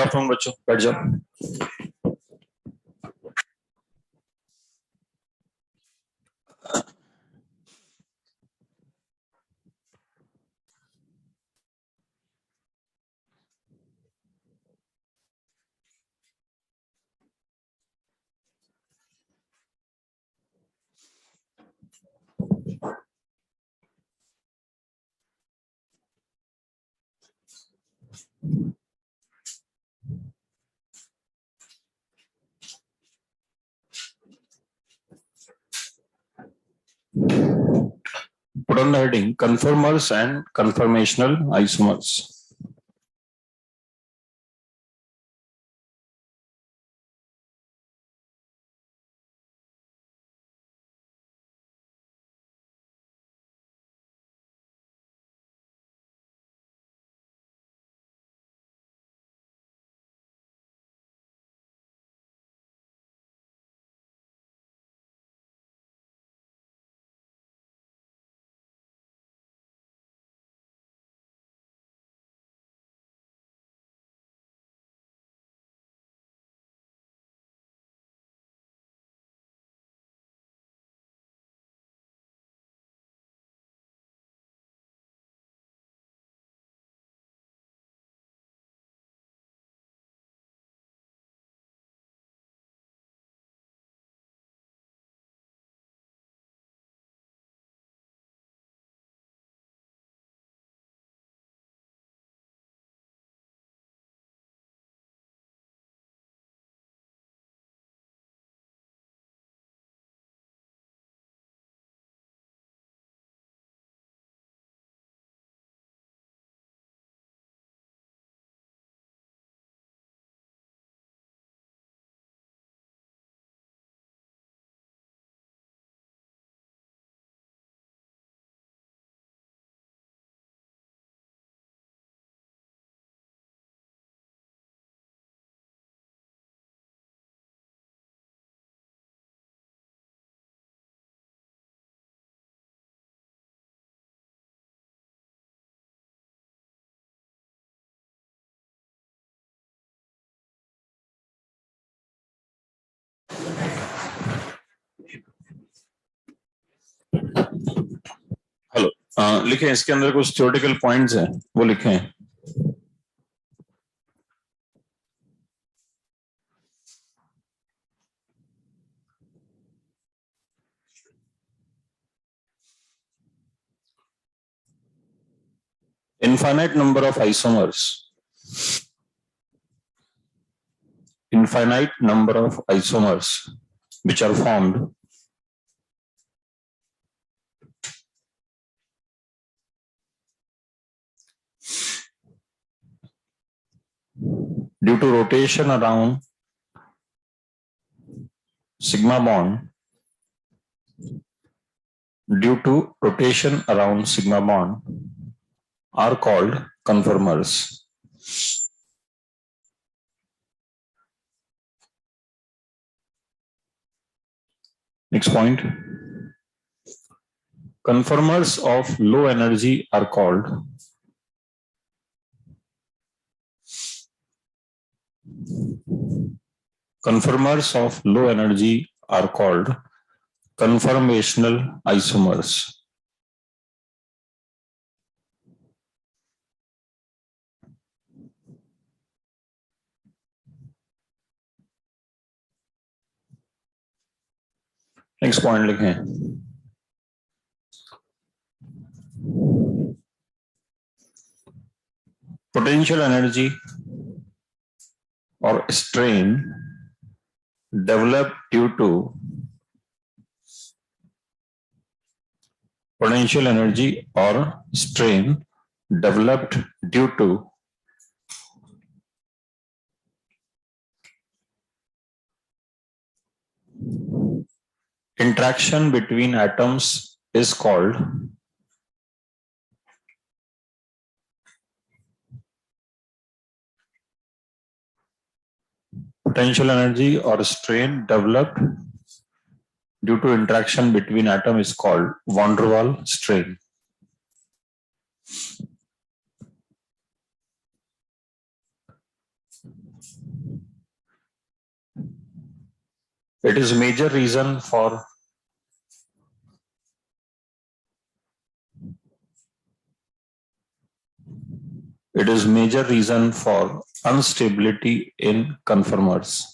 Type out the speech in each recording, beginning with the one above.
Good afternoon बच्चों, बैठ जाओ। Put on the heading conformers and conformational isomers. Hello, लिखें, इसके अंदर कुछ थ्योरेटिकल पॉइंट्स हैं, वो लिखें। Infinite number of isomers. Infinite number of isomers which are formed due to rotation around sigma bond. Due to rotation around sigma bond are called conformers. Next point. Conformers of low energy are called conformational isomers. Next point लिखें। Potential energy और strain developed due to potential energy or strain developed due to interaction between atoms is called potential energy or strain developed due to interaction between atoms is called van der Waal strain. It is major reason for instability in conformers.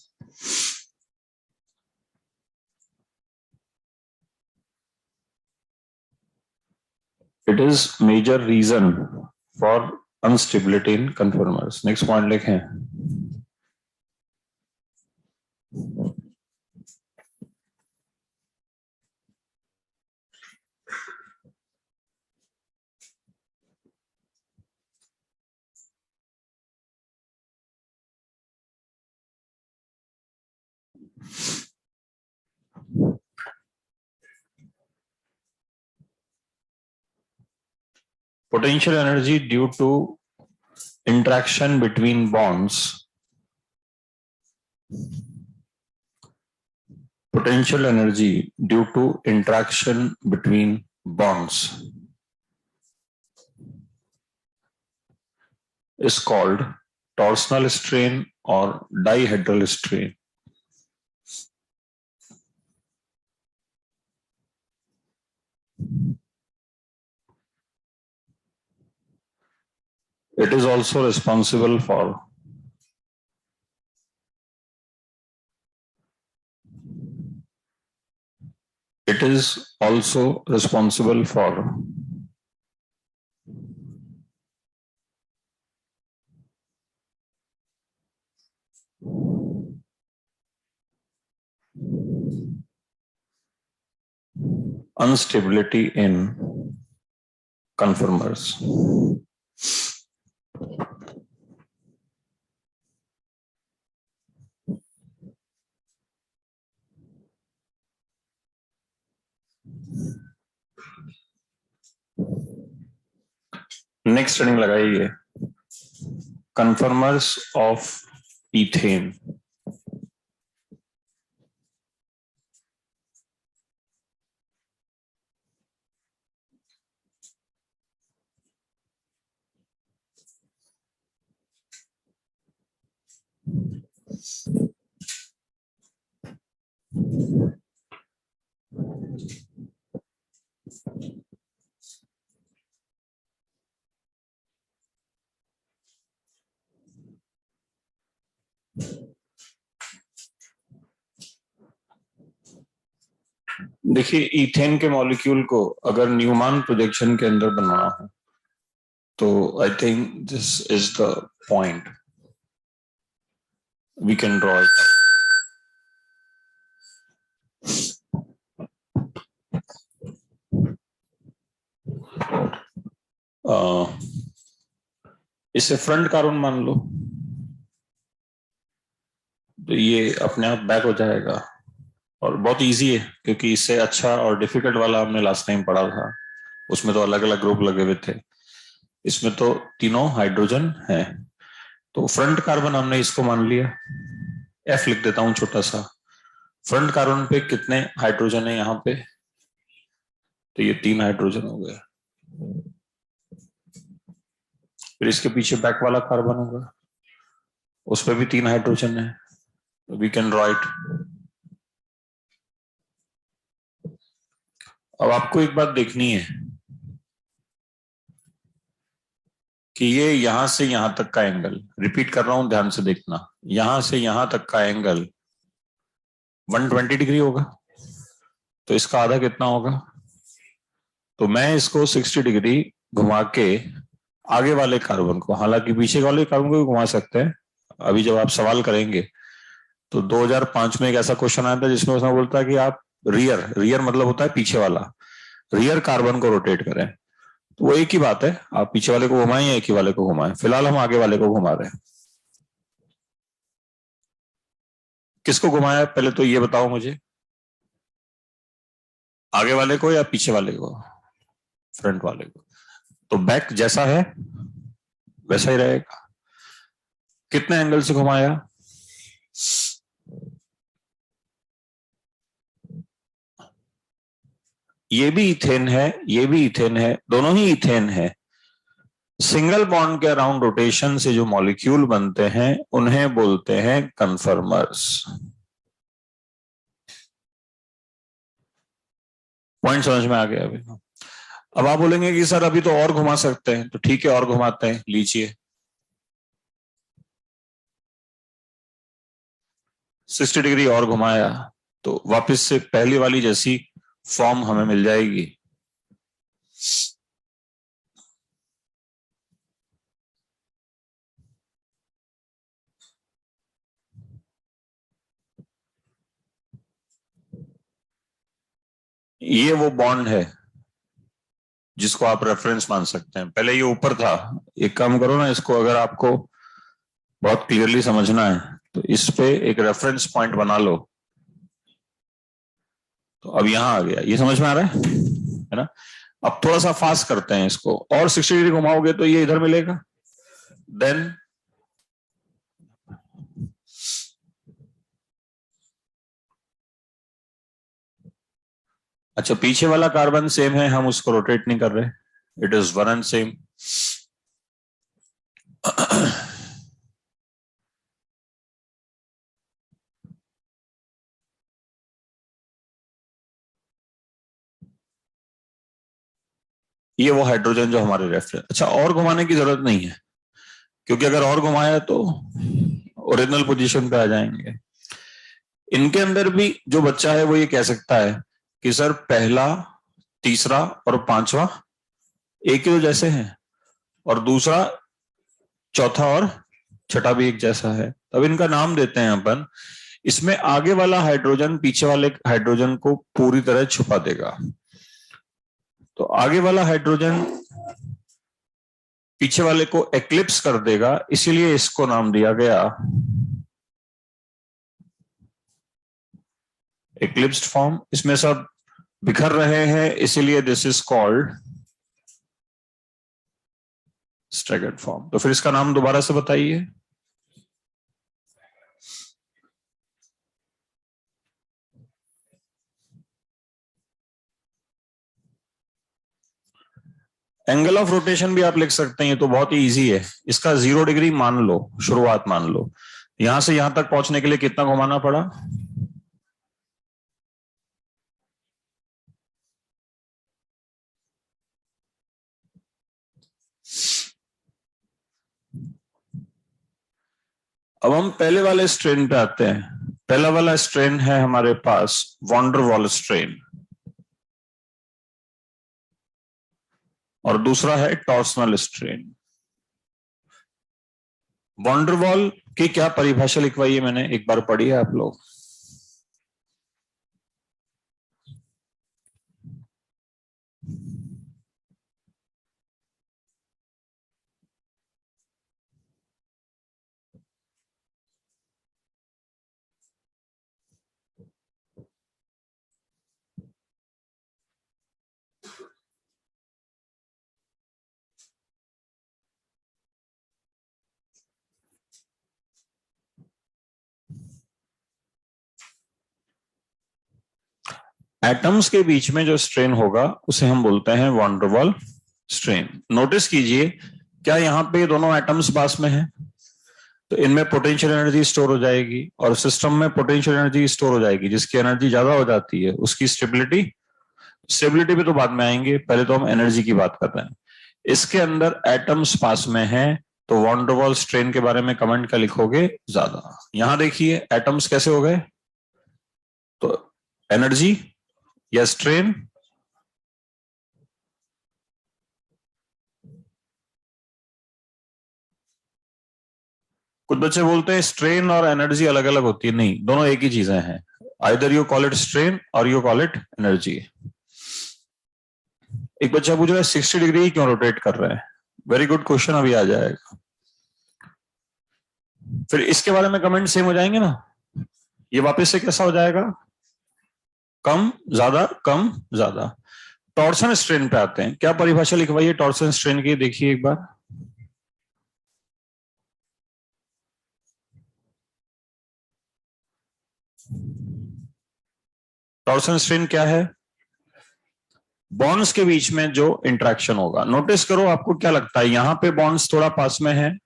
It is major reason for instability in conformers. Next point लिखें. Potential energy due to interaction between bonds. Potential energy due to interaction between bonds is called torsional strain or dihedral strain. It is also responsible for instability in conformers. Next running लगाइए conformers of ethane. देखिए ethane के molecule को अगर Newman projection के अंदर बनाना हो तो I think this is the point we can draw it. इसे फ्रंट कार्बन मान लो तो ये अपने आप बैक हो जाएगा और बहुत इजी है क्योंकि इससे अच्छा और डिफिकल्ट वाला हमने लास्ट टाइम पढ़ा था, उसमें तो अलग अलग ग्रुप लगे हुए थे, इसमें तो तीनों हाइड्रोजन है. तो फ्रंट कार्बन हमने इसको मान लिया, F लिख देता हूं छोटा सा. फ्रंट कार्बन पे कितने हाइड्रोजन है यहाँ पे, तो ये 3 हाइड्रोजन हो गए. फिर इसके पीछे बैक वाला कार्बन होगा, उस पर भी 3 हाइड्रोजन है. We can write. अब आपको एक बात देखनी है कि ये यहां से यहां तक का एंगल, रिपीट कर रहा हूं ध्यान से देखना, यहां से यहां तक का एंगल 120 डिग्री होगा, तो इसका आधा कितना होगा. तो मैं इसको 60 डिग्री घुमा के आगे वाले कार्बन को, हालांकि पीछे वाले कार्बन को भी घुमा सकते हैं, अभी जब आप सवाल करेंगे तो 2005 में एक ऐसा क्वेश्चन आया था जिसमें उसने बोलता है कि आप रियर मतलब होता है पीछे वाला, रियर कार्बन को रोटेट करें. तो वो एक ही बात है, आप पीछे वाले को घुमाएं या एक ही वाले को घुमाएं. फिलहाल हम आगे वाले को घुमा रहे हैं. किसको घुमाया पहले तो ये बताओ मुझे, आगे वाले को या पीछे वाले को, फ्रंट वाले को. तो बैक जैसा है वैसा ही रहेगा. कितने एंगल से घुमाया, ये भी इथेन है, ये भी इथेन है, दोनों ही इथेन है, सिंगल बॉन्ड के अराउंड रोटेशन से जो मॉलिक्यूल बनते हैं उन्हें बोलते हैं कन्फर्मर्स। पॉइंट समझ में आ गया अभी? अब आप बोलेंगे कि सर अभी तो और घुमा सकते हैं, तो ठीक है और घुमाते हैं, लीजिए 60 डिग्री और घुमाया तो वापस से पहली वाली जैसी फॉर्म हमें मिल जाएगी। ये वो बॉन्ड है जिसको आप रेफरेंस मान सकते हैं। पहले ये ऊपर था, एक काम करो ना, इसको अगर आपको बहुत क्लियरली समझना है तो इस पे एक रेफरेंस पॉइंट बना लो। तो अब यहां आ गया, ये समझ में आ रहा है ना? अब थोड़ा सा फास्ट करते हैं इसको, और 60 डिग्री घुमाओगे तो ये इधर मिलेगा। देन अच्छा, पीछे वाला कार्बन सेम है, हम उसको रोटेट नहीं कर रहे, it is one and same. ये वो हाइड्रोजन जो हमारे रेफरेंस। अच्छा, और घुमाने की जरूरत नहीं है, क्योंकि अगर और घुमाया तो ओरिजिनल पोजीशन पे आ जाएंगे। इनके अंदर भी जो बच्चा है वो ये कह सकता है कि सर पहला, तीसरा और पांचवा एक ही तो जैसे हैं, और दूसरा, चौथा और छठा भी एक जैसा है। अब इनका नाम देते हैं अपन। इसमें आगे वाला हाइड्रोजन पीछे वाले हाइड्रोजन को पूरी तरह छुपा देगा। तो आगे वाला हाइड्रोजन पीछे वाले को एक्लिप्स कर देगा, इसीलिए इसको नाम दिया गया एक्लिप्स्ड फॉर्म। इसमें सब बिखर रहे हैं, इसीलिए दिस इज कॉल्ड स्ट्रैगर्ड फॉर्म। तो फिर इसका नाम दोबारा से बताइए। एंगल ऑफ रोटेशन भी आप लिख सकते हैं, ये तो बहुत ही इजी है। इसका 0 डिग्री मान लो, शुरुआत मान लो। यहां से यहां तक पहुंचने के लिए कितना घुमाना पड़ा? अब हम पहले वाले स्ट्रेन पे आते हैं। पहला वाला स्ट्रेन है हमारे पास वॉन डर वॉल स्ट्रेन, और दूसरा है torsional strain. Van der Waals की क्या परिभाषा लिखवाई है मैंने, एक बार पढ़ी है आप लोग? एटम्स के बीच में जो स्ट्रेन होगा उसे हम बोलते हैं von der Waals strain. Notice कीजिए, क्या यहाँ पे दोनों एटम्स पास में हैं? तो इनमें पोटेंशियल एनर्जी स्टोर हो जाएगी, और सिस्टम में पोटेंशियल एनर्जी स्टोर हो जाएगी। जिसकी एनर्जी ज्यादा हो जाती है उसकी स्टेबिलिटी, स्टेबिलिटी पे तो बाद में आएंगे, पहले तो हम एनर्जी की बात कर रहे हैं। इसके अंदर एटम्स पास में है, तो वॉन डर वॉल स्ट्रेन के बारे में कमेंट क्या लिखोगे? ज्यादा। यहां देखिए एटम्स कैसे हो गए, तो एनर्जी या स्ट्रेन? कुछ बच्चे बोलते हैं स्ट्रेन और एनर्जी अलग अलग होती है, नहीं, दोनों एक ही चीजें हैं। Either you call it strain और यू कॉल इट एनर्जी। एक बच्चा पूछ रहा है 60 डिग्री क्यों रोटेट कर रहे हैं? वेरी गुड क्वेश्चन, अभी आ जाएगा। फिर इसके बारे में कमेंट सेम हो जाएंगे ना, ये वापस से कैसा हो जाएगा? कम ज्यादा, कम ज्यादा। टॉर्सन स्ट्रेन पे आते हैं, क्या परिभाषा लिखवाइए टॉर्सन स्ट्रेन की, देखिए एक बार। टॉर्सन स्ट्रेन क्या है? बॉन्ड्स के बीच में जो इंटरेक्शन होगा, नोटिस करो आपको क्या लगता है, यहां पे बॉन्ड्स थोड़ा पास में है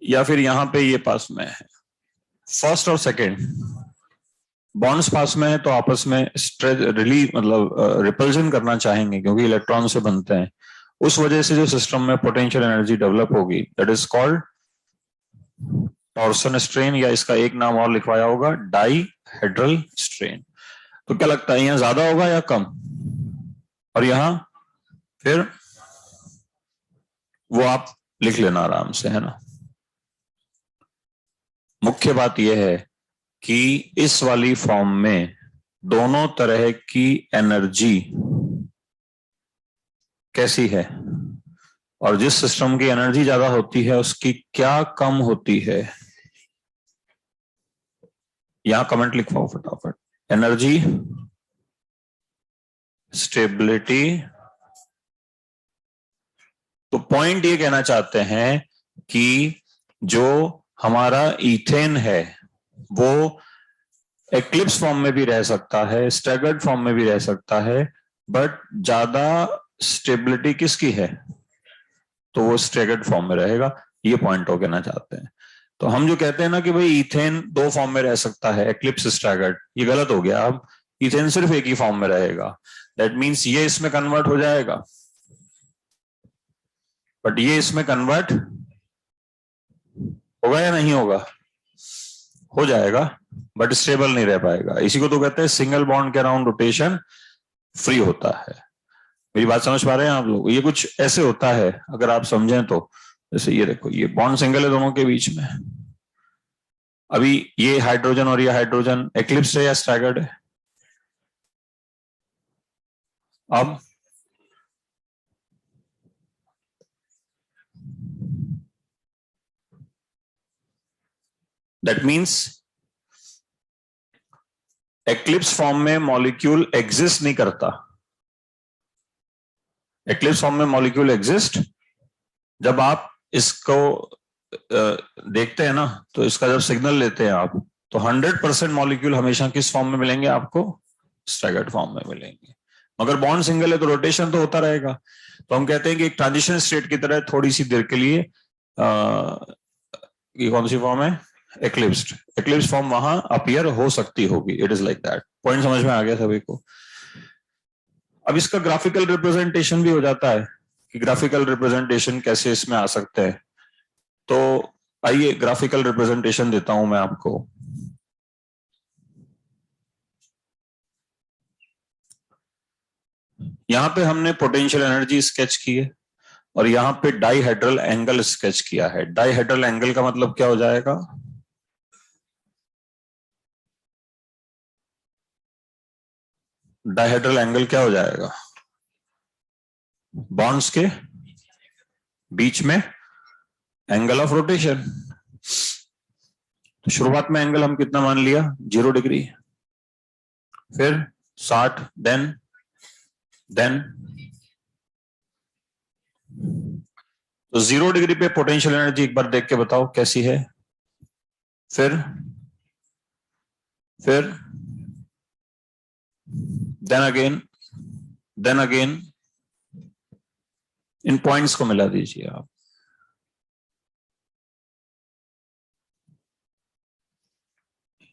या फिर यहां पे ये पास में है? फर्स्ट और सेकंड, बॉन्ड्स पास में है तो आपस में स्ट्रेस रिलीज मतलब रिपल्जन करना चाहेंगे क्योंकि इलेक्ट्रॉन से बनते हैं। उस वजह से जो सिस्टम में पोटेंशियल एनर्जी डेवलप होगी that is called torsion strain, या इसका एक नाम और लिखवाया होगा डाईहेड्रल स्ट्रेन। तो क्या लगता है, यहां ज्यादा होगा या कम? और यहां फिर वो आप लिख लेना आराम से, है ना। मुख्य बात यह है कि इस वाली फॉर्म में दोनों तरह की एनर्जी कैसी है, और जिस सिस्टम की एनर्जी ज्यादा होती है उसकी क्या कम होती है। यहां कमेंट लिखवाओ फटाफट, एनर्जी, स्टेबिलिटी। तो पॉइंट ये कहना चाहते हैं कि जो हमारा इथेन है वो एक्लिप्स फॉर्म में भी रह सकता है, स्टैगर्ड फॉर्म में भी रह सकता है, बट ज्यादा स्टेबिलिटी किसकी है, तो वो स्टैगर्ड फॉर्म में रहेगा। ये पॉइंट वो कहना चाहते हैं। तो हम जो कहते हैं ना कि भाई इथेन दो फॉर्म में रह सकता है, एक्लिप्स स्टैगर्ड, ये गलत हो गया। अब इथेन सिर्फ एक ही फॉर्म में रहेगा, दैट मीन्स ये इसमें कन्वर्ट हो जाएगा, बट ये इसमें कन्वर्ट होगा या नहीं होगा? हो जाएगा, बट स्टेबल नहीं रह पाएगा। इसी को तो कहते हैं सिंगल बॉन्ड के अराउंड रोटेशन फ्री होता है। मेरी बात समझ पा रहे हैं आप लोग? ये कुछ ऐसे होता है अगर आप समझें तो, जैसे ये देखो, ये बॉन्ड सिंगल है दोनों के बीच में, अभी ये हाइड्रोजन और ये हाइड्रोजन एक्लिप्स है या स्टैगर्ड है? अब दैट मीन्स एक्लिप्स फॉर्म में मॉलिक्यूल एग्जिस्ट नहीं करता। एक्लिप्स फॉर्म में मॉलिक्यूल एग्जिस्ट, जब आप इसको देखते हैं ना, तो इसका जब सिग्नल लेते हैं आप, तो 100% मॉलिक्यूल हमेशा किस फॉर्म में मिलेंगे आपको? स्टैगर्ड फॉर्म में मिलेंगे। मगर बॉन्ड सिंगल है तो रोटेशन तो होता रहेगा। तो हम कहते हैं कि एक ट्रांजिशन स्टेट की तरह थोड़ी सी देर के लिए ये कौन सी फॉर्म है? एक्लिप्स्ड। एक्लिप्स फॉर्म वहां अपीयर हो सकती होगी। It is like that. Point समझ में आ गया सभी को? अब इसका ग्राफिकल रिप्रेजेंटेशन भी हो जाता है कि ग्राफिकल रिप्रेजेंटेशन कैसे इसमें आ सकते हैं। तो आइए ग्राफिकल रिप्रेजेंटेशन देता हूं मैं आपको। यहां पे हमने पोटेंशियल एनर्जी स्केच की है और यहां पे डाईहेड्रल एंगल स्केच किया है। डाईहेड्रल एंगल का मतलब क्या हो जाएगा? डाईहेड्रल एंगल क्या हो जाएगा? बॉन्ड्स के बीच में एंगल ऑफ रोटेशन। तो शुरुआत में एंगल हम कितना मान लिया? 0 डिग्री, फिर 60, देन तो 0 डिग्री पे पोटेंशियल एनर्जी एक बार देख के बताओ कैसी है। फिर देन अगेन इन पॉइंट्स को मिला दीजिए आप।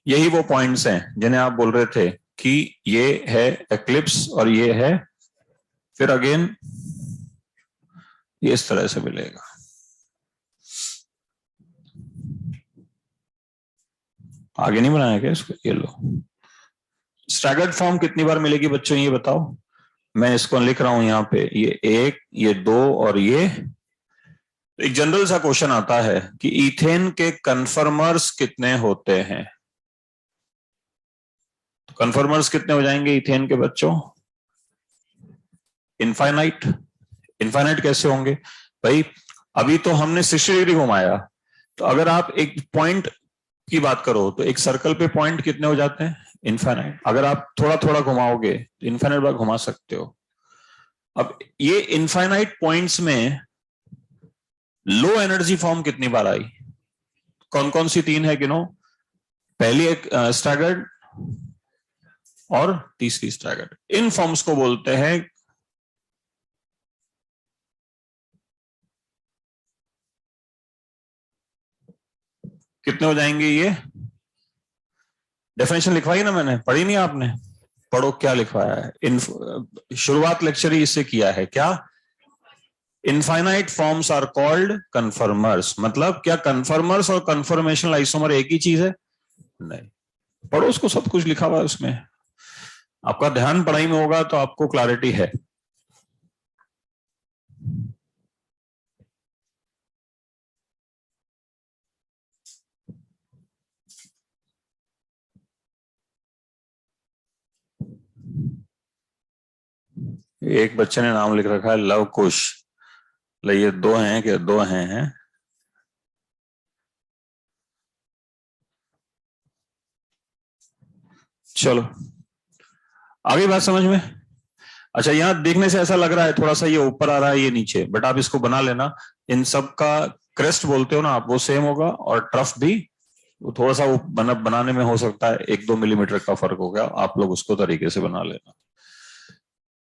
यही वो पॉइंट्स हैं जिन्हें आप बोल रहे थे कि ये है एक्लिप्स और ये है, फिर अगेन ये इस तरह से मिलेगा। आगे नहीं बनाया क्या इसको? ये लो, स्टैगर्ड फॉर्म कितनी बार मिलेगी बच्चों, ये बताओ। मैं इसको लिख रहा हूं यहां पे, ये 1, ये 2 और ये। एक जनरल सा क्वेश्चन आता है कि इथेन के कन्फर्मर्स कितने होते हैं? तो कन्फर्मर्स कितने हो जाएंगे इथेन के बच्चों? इनफाइनाइट। इनफाइनाइट कैसे होंगे भाई? अभी तो हमने 60 डिग्री घुमाया, तो अगर आप एक पॉइंट की बात करो तो एक सर्कल पे पॉइंट कितने हो जाते हैं? इनफाइनाइट। अगर आप थोड़ा थोड़ा घुमाओगे तो इनफाइनाइट बार घुमा सकते हो। अब ये इनफाइनाइट पॉइंट्स में लो एनर्जी फॉर्म कितनी बार आई? कौन कौन सी 3 है गिनो? पहली एक स्टैगर्ड, और तीसरी स्टैगर्ड। इन फॉर्म्स को बोलते हैं कितने हो जाएंगे ये? डेफिनेशन लिखवाई ना मैंने, पढ़ी नहीं आपने? पढ़ो क्या लिखवाया है। शुरुआत लेक्चर ही इससे किया है क्या? Infinite forms are called conformers. मतलब क्या कन्फर्मर्स और कन्फर्मेशनल आइसोमर एक ही चीज है? नहीं। पढ़ो उसको, सब कुछ लिखा हुआ है उसमें। आपका ध्यान पढ़ाई में होगा तो आपको क्लैरिटी है। एक बच्चे ने नाम लिख रखा है लव कुश। ये दो हैं कि दो हैं? चलो आगे बात समझ में। अच्छा, यहाँ देखने से ऐसा लग रहा है थोड़ा सा ये ऊपर आ रहा है ये नीचे, बट आप इसको बना लेना। इन सब का क्रेस्ट बोलते हो ना आप, वो सेम होगा, और ट्रफ भी वो थोड़ा सा वो बनाने में हो सकता है 1-2 मिलीमीटर का फर्क हो गया, आप लोग उसको तरीके से बना लेना।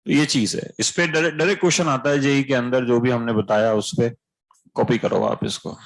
तो ये चीज है, इस पे डायरेक्ट क्वेश्चन आता है जेई के अंदर, जो भी हमने बताया उस पे कॉपी करो आप इसको।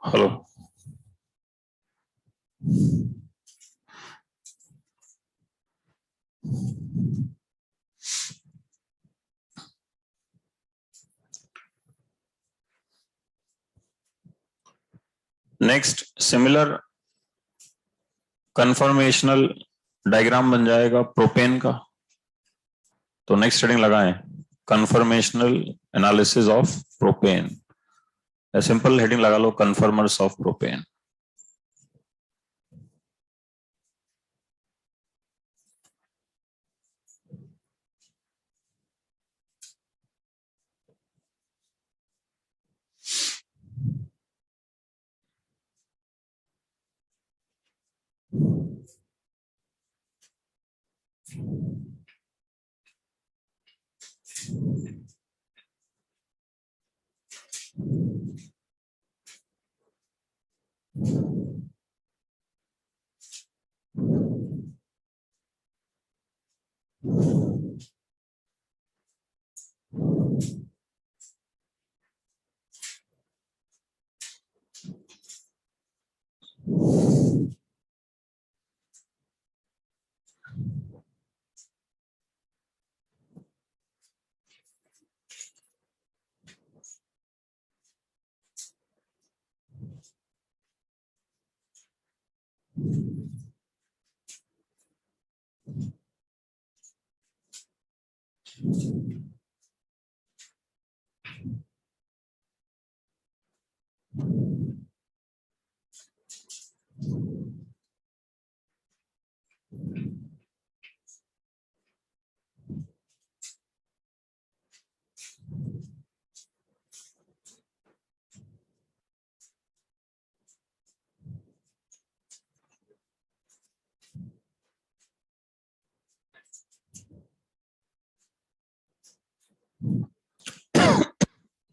Hello. Next similar conformational diagram बन जाएगा प्रोपेन का। तो नेक्स्ट हेडिंग लगाएं, conformational analysis of propane. Simple heading लगा लो, कन्फर्मर्स ऑफ प्रोपेन।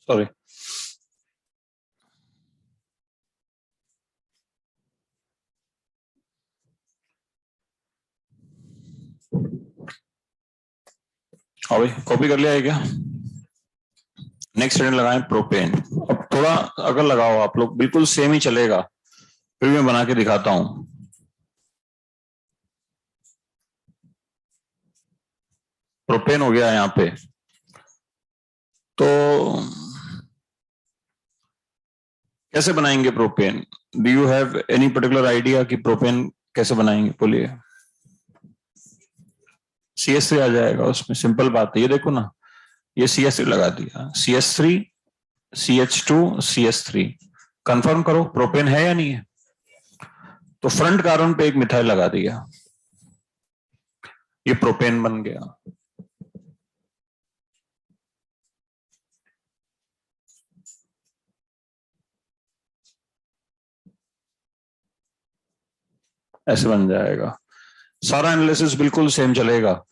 सॉरी, हाँ भाई कॉपी कर लिया है क्या? नेक्स्ट हेडिंग लगाएं प्रोपेन। अब थोड़ा अगर लगाओ आप लोग, बिल्कुल सेम ही चलेगा, फिर मैं बना के दिखाता हूं। प्रोपेन हो गया यहाँ पे। तो कैसे बनाएंगे propane? Do you have any particular idea कि प्रोपेन कैसे बनाएंगे? बोलिए। CS3 आ जाएगा उसमें, सिंपल बात है। ये देखो ना, ये CS3 लगा दिया, CS3 CH2 CS3, कंफर्म करो प्रोपेन है या नहीं है। तो फ्रंट कार्बन पे एक मिथाइल लगा दिया, ये प्रोपेन बन गया। ऐसे बन जाएगा। सारा एनालिसिस बिल्कुल सेम चलेगा।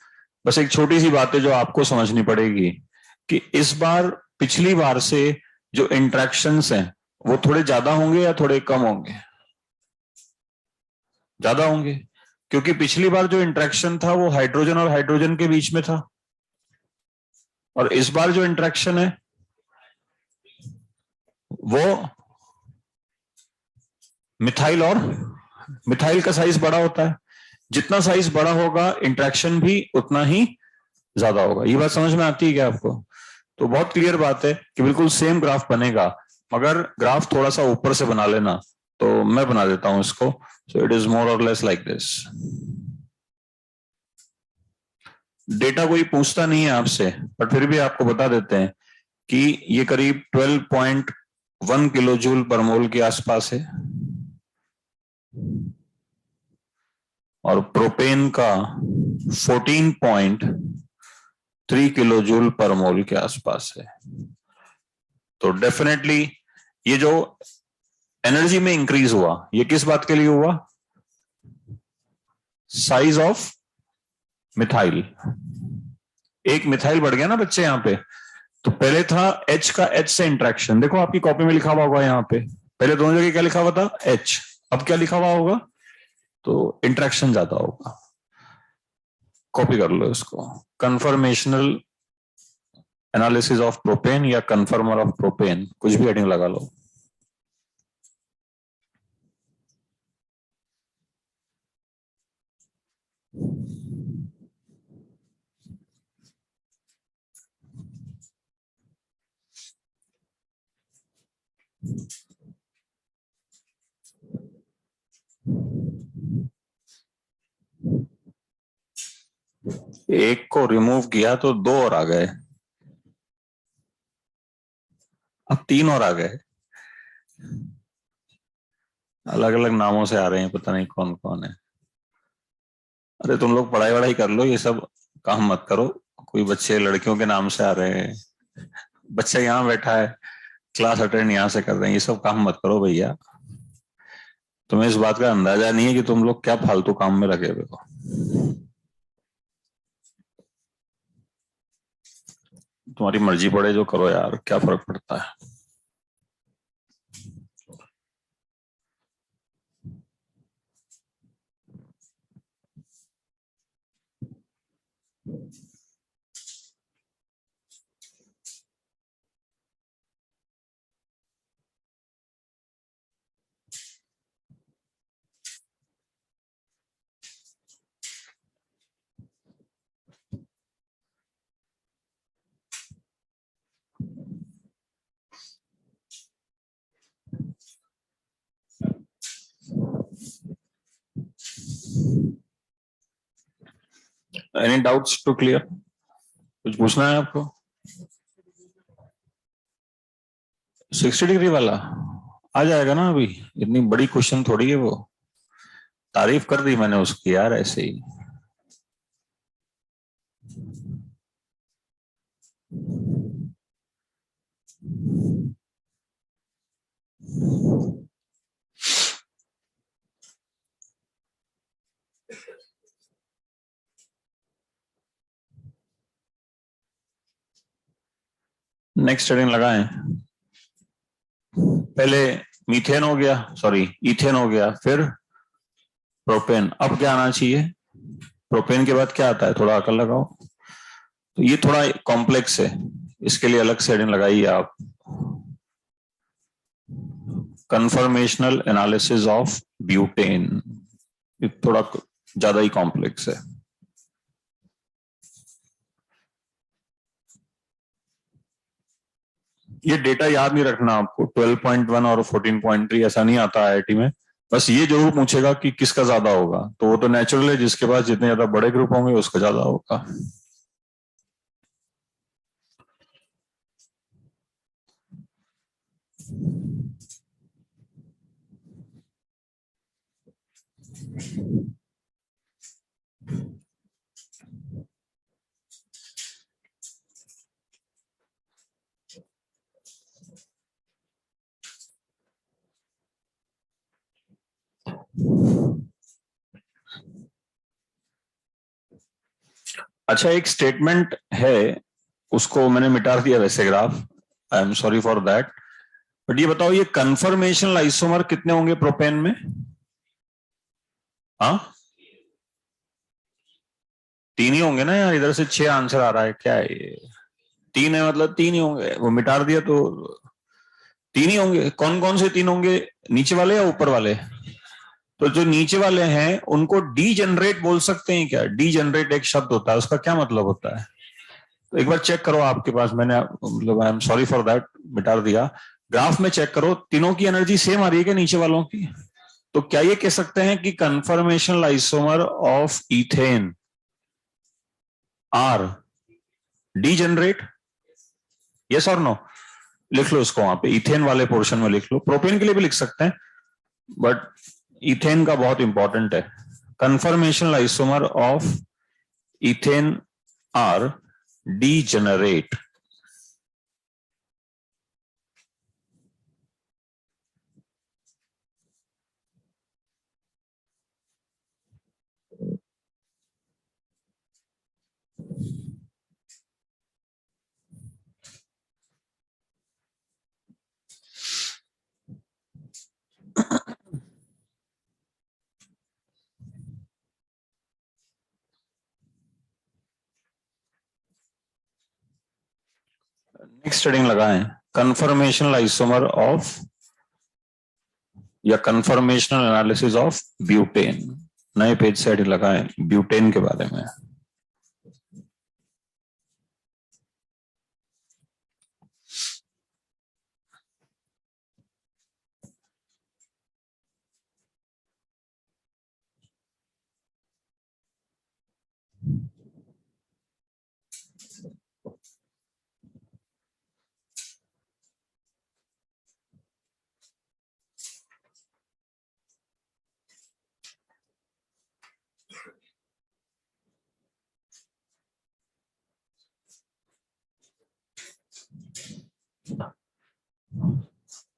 बस एक छोटी सी बात है जो आपको समझनी पड़ेगी कि इस बार पिछली बार से जो इंट्रैक्शंस हैं वो थोड़े ज्यादा होंगे या थोड़े कम होंगे? ज्यादा होंगे, क्योंकि पिछली बार जो इंट्रैक्शन था वो हाइड्रोजन और हाइड्रोजन के बीच में था, और इस बार जो इंट्रैक्शन है वो मिथाइल और मिथाइल का साइज बड़ा होता है। जितना साइज बड़ा होगा इंट्रैक्शन भी उतना ही ज्यादा होगा। ये बात समझ में आती है क्या आपको? तो बहुत क्लियर बात है कि बिल्कुल सेम ग्राफ बनेगा, मगर ग्राफ थोड़ा सा ऊपर से बना लेना। तो मैं बना देता हूं इसको। सो इट इज मोर और लेस लाइक दिस। डेटा कोई पूछता नहीं है आपसे, पर फिर भी आपको बता देते हैं कि ये करीब 12.1 किलो जूल पर मोल के आसपास है, और प्रोपेन का 14.3 किलो जूल पर मोल के आसपास है। तो डेफिनेटली ये जो एनर्जी में इंक्रीज हुआ, ये किस बात के लिए हुआ? Size of methyl. एक मिथाइल बढ़ गया ना बच्चे यहाँ पे। तो पहले था H का H से इंट्रैक्शन, देखो आपकी कॉपी में लिखा हुआ होगा यहाँ पे, पहले दोनों जगह क्या लिखा हुआ था? H। अब क्या लिखा हुआ होगा? तो इंट्रैक्शन ज्यादा होगा। कॉपी कर लो इसको। कन्फर्मेशनल एनालिसिस ऑफ प्रोपेन या कन्फर्मर ऑफ प्रोपेन, कुछ भी हेडिंग लगा लो। एक को रिमूव किया तो दो और आ गए, अब तीन और आ गए। अलग अलग नामों से आ रहे हैं, पता नहीं कौन कौन है। अरे तुम लोग पढ़ाई वढ़ाई कर लो, ये सब काम मत करो। कोई बच्चे लड़कियों के नाम से आ रहे हैं, बच्चा यहाँ बैठा है क्लास अटेंड यहाँ से कर रहे हैं, ये सब काम मत करो भैया। तुम्हें इस बात का अंदाजा नहीं है कि तुम लोग क्या फालतू काम में लगे हुए हो। तुम्हारी मर्जी पड़े जो करो यार, क्या फर्क पड़ता है। Any doubts to clear? कुछ पूछना है आपको? 60 डिग्री वाला आ जाएगा ना अभी, इतनी बड़ी क्वेश्चन थोड़ी है वो। तारीफ कर दी मैंने उसकी यार, ऐसे ही। नेक्स्ट हेडिंग लगाएं। पहले मीथेन हो गया, सॉरी इथेन हो गया, फिर प्रोपेन। अब क्या आना चाहिए? प्रोपेन के बाद क्या आता है? थोड़ा अकल लगाओ। तो ये थोड़ा कॉम्प्लेक्स है, इसके लिए अलग से हेडिंग लगाइए आप। कन्फर्मेशनल एनालिसिस ऑफ ब्यूटेन, ये थोड़ा ज्यादा ही कॉम्प्लेक्स है। ये डेटा याद नहीं रखना आपको, 12.1 और 14.3 ऐसा नहीं आता आईआईटी में। बस ये जरूर पूछेगा कि किसका ज्यादा होगा, तो वो तो नेचुरल है, जिसके पास जितने ज्यादा बड़े ग्रुप होंगे उसका ज्यादा होगा। अच्छा, एक स्टेटमेंट है, उसको मैंने मिटा दिया वैसे graph, I am sorry for that. But ये बताओ, ये कन्फर्मेशनल आइसोमर कितने होंगे प्रोपेन में? हाँ, 3 ही होंगे ना यार, इधर से 6 आंसर आ रहा है, क्या है ये? 3 है मतलब 3 ही होंगे, वो मिटा दिया तो 3 ही होंगे। कौन कौन से 3 होंगे, नीचे वाले या ऊपर वाले? तो जो नीचे वाले हैं उनको डी जनरेट बोल सकते हैं क्या? डी जनरेट एक शब्द होता है, उसका क्या मतलब होता है? तो एक बार चेक करो आपके पास, मैंने मतलब I am sorry for that मिटा दिया। ग्राफ में चेक करो, तीनों की एनर्जी सेम आ रही है क्या नीचे वालों की? तो क्या ये कह सकते हैं कि conformational isomer of ethane R D generate? Yes और नो? लिख लो इसको वहां पे, इथेन वाले पोर्शन में लिख लो, प्रोपेन के लिए भी लिख सकते हैं बट इथेन का बहुत इंपॉर्टेंट है। Conformational isomer of ethane R D generate. Next heading लगाएं, कन्फर्मेशनल आइसोमर ऑफ या कन्फर्मेशनल एनालिसिस ऑफ ब्यूटेन। नए पेज से हेडिंग लगाएं ब्यूटेन के बारे में।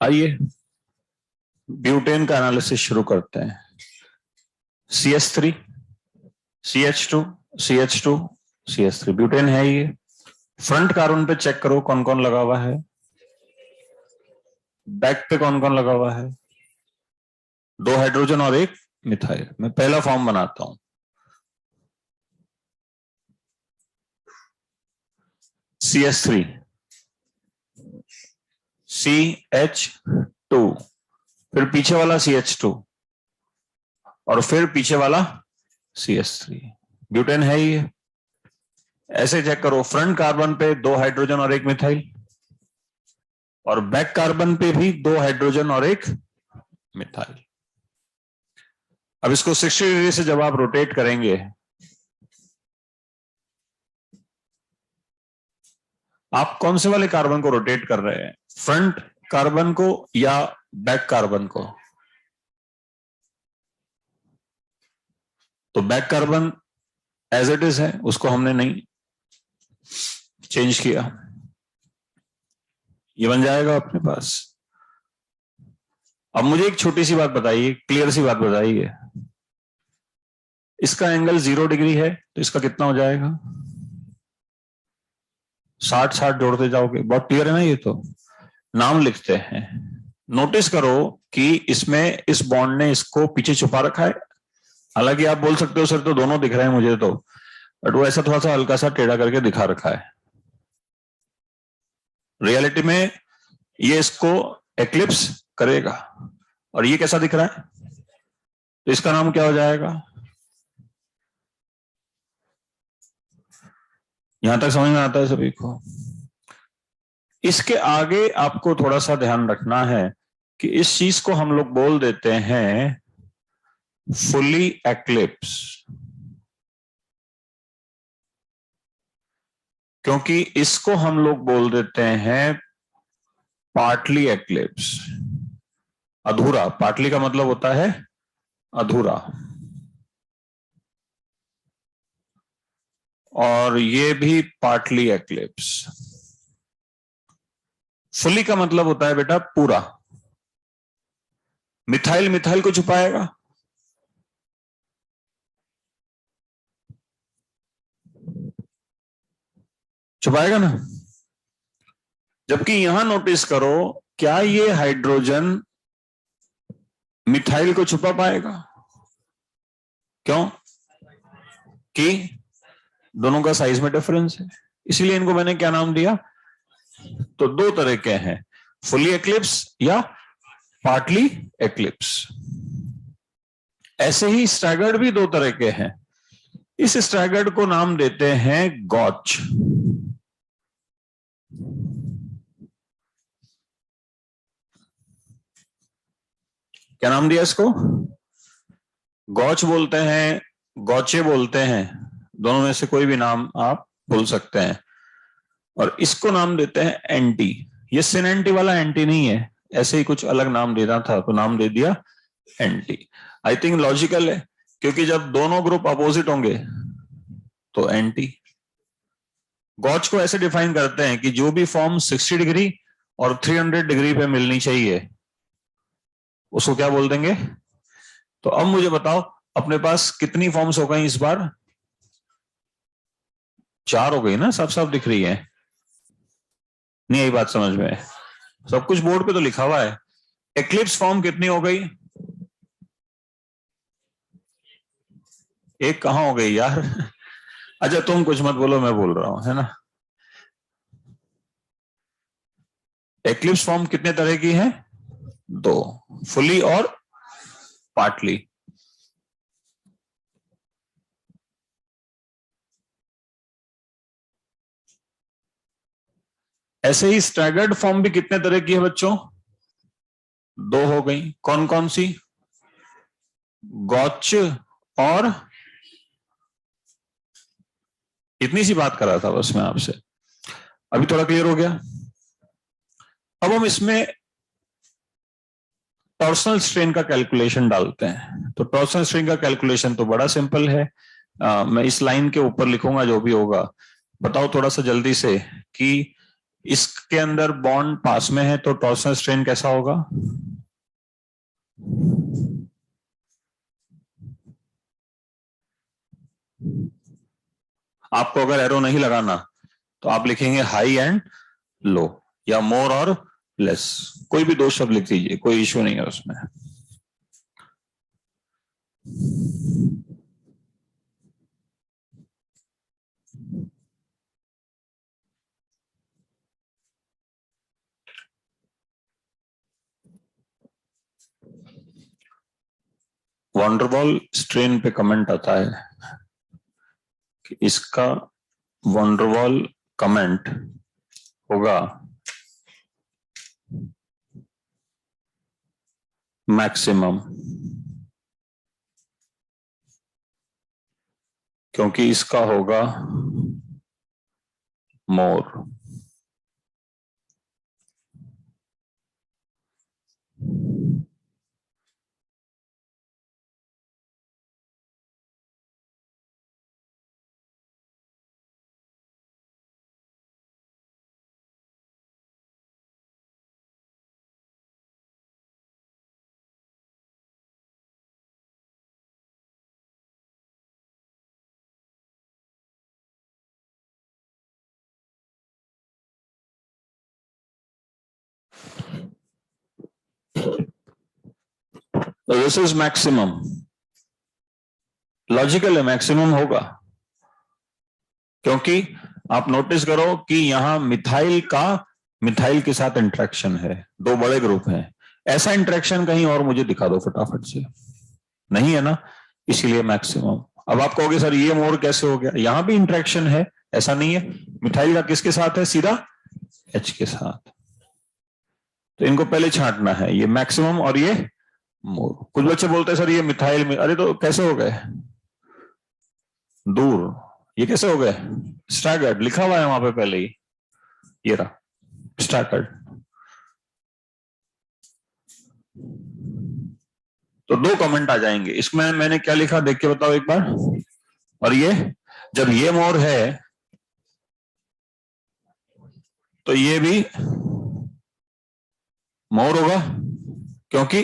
आइए ब्यूटेन का एनालिसिस शुरू करते हैं। CH3 CH2 CH2 CH3 butane है ये। फ्रंट कार्बन पे चेक करो कौन कौन लगा हुआ है, बैक पे कौन कौन लगा हुआ है? 2 हाइड्रोजन और 1 मिथाइल। मैं पहला फॉर्म बनाता हूं, CH3 CH2, फिर पीछे वाला CH2 और फिर पीछे वाला CH3। ब्यूटेन है ये। ऐसे चेक करो, फ्रंट कार्बन पे 2 हाइड्रोजन और 1 मिथाइल, और बैक कार्बन पे भी 2 हाइड्रोजन और 1 मिथाइल। अब इसको 60 डिग्री से जब आप रोटेट करेंगे, आप कौन से वाले कार्बन को रोटेट कर रहे हैं, फ्रंट कार्बन को या बैक कार्बन को? तो back carbon as it is है, उसको हमने नहीं चेंज किया, ये बन जाएगा अपने पास। अब मुझे एक छोटी सी बात बताइए, क्लियर सी बात बताइए, इसका एंगल 0 डिग्री है तो इसका कितना हो जाएगा? 60 60 जोड़ते जाओगे, बहुत क्लियर है ना? ये तो नाम लिखते हैं, नोटिस करो कि इसमें इस बॉन्ड ने इसको पीछे छुपा रखा है। हालांकि आप बोल सकते हो सर तो दोनों दिख रहे हैं मुझे तो, बट वो ऐसा थोड़ा सा हल्का सा टेढ़ा करके दिखा रखा है। रियलिटी में ये इसको एक्लिप्स करेगा। और ये कैसा दिख रहा है, तो इसका नाम क्या हो जाएगा? यहां तक समझ में आता है सभी को? इसके आगे आपको थोड़ा सा ध्यान रखना है कि इस चीज को हम लोग बोल देते हैं फुली एक्लिप्स, क्योंकि इसको हम लोग बोल देते हैं पार्टली एक्लिप्स, अधूरा। पार्टली का मतलब होता है अधूरा, और ये भी पार्टली एक्लिप्स। फुली का मतलब होता है बेटा पूरा। मिथाइल मिथाइल को छुपाएगा, छुपाएगा ना। जबकि यहां नोटिस करो, क्या ये हाइड्रोजन मिथाइल को छुपा पाएगा? क्यों? कि दोनों का साइज में डिफरेंस है, इसीलिए इनको मैंने क्या नाम दिया? तो दो तरह के हैं, फुली एक्लिप्स या पार्टली एक्लिप्स। ऐसे ही स्टैगर्ड भी दो तरह के हैं। इस स्टैगर्ड को नाम देते हैं गॉच। क्या नाम दिया इसको? गॉच बोलते हैं, गौचे बोलते हैं, दोनों में से कोई भी नाम आप बोल सकते हैं। और इसको नाम देते हैं एंटी। ये सिन एंटी वाला एंटी नहीं है, ऐसे ही कुछ अलग नाम देना था तो नाम दे दिया एंटी। आई थिंक लॉजिकल है, क्योंकि जब दोनों ग्रुप अपोजिट होंगे तो एंटी। गॉच को ऐसे डिफाइन करते हैं कि जो भी फॉर्म 60 डिग्री और 300 डिग्री पे मिलनी चाहिए उसको क्या बोल देंगे? तो अब मुझे बताओ, अपने पास कितनी फॉर्म्स हो गई इस बार? 4 हो गई ना, साफ साफ दिख रही है। नहीं आई बात समझ में? सब कुछ बोर्ड पे तो लिखा हुआ है। एक्लिप्स फॉर्म कितनी हो गई? एक कहां हो गई यार? अच्छा तुम कुछ मत बोलो, मैं बोल रहा हूं, है ना। एक्लिप्स फॉर्म कितने तरह की है? दो, फुली और पार्टली। ऐसे ही स्टैगर्ड फॉर्म भी कितने तरह की है बच्चों? दो हो गई। कौन कौन सी? गॉच और, इतनी सी बात कर रहा था बस मैं आपसे, अभी थोड़ा क्लियर हो गया। अब हम इसमें टॉर्सनल स्ट्रेन का कैलकुलेशन डालते हैं। तो टॉर्सनल स्ट्रेन का कैलकुलेशन तो बड़ा सिंपल है। मैं इस लाइन के ऊपर लिखूंगा जो भी होगा। बताओ थोड़ा सा जल्दी से कि इसके अंदर बॉन्ड पास में है तो टॉर्सनल स्ट्रेन कैसा होगा? आपको अगर एरो नहीं लगाना तो आप लिखेंगे हाई एंड लो, या मोर और लेस, कोई भी दो शब्द लिख दीजिए, कोई इश्यू नहीं है उसमें। वॉन्डरबॉल स्ट्रेन पे कमेंट आता है कि इसका वॉन्डरवॉल कमेंट होगा मैक्सिमम, क्योंकि इसका होगा मोर। तो दिस इज मैक्सिमम, लॉजिकल है, मैक्सिमम होगा, क्योंकि आप नोटिस करो कि यहां मिथाइल के साथ इंटरेक्शन है, दो बड़े ग्रुप हैं। ऐसा इंटरेक्शन कहीं और मुझे दिखा दो फटाफट से, नहीं है ना, इसीलिए मैक्सिमम। अब आप कहोगे सर ये मोर कैसे हो गया, यहां भी इंटरेक्शन है, ऐसा नहीं है। मिथाइल का किसके साथ है, सीधा H के साथ, तो इनको पहले छांटना है, ये मैक्सिमम और ये मोर। कुछ बच्चे बोलते हैं सर ये मिथाइल में, अरे तो कैसे हो गए दूर, ये कैसे हो गए स्टैगर्ड, लिखा हुआ है वहां पे पहले ही, ये रहा स्टैगर्ड। तो दो कमेंट आ जाएंगे इसमें, मैंने क्या लिखा देख के बताओ एक बार। और ये जब ये मोर है तो ये भी मोर होगा, क्योंकि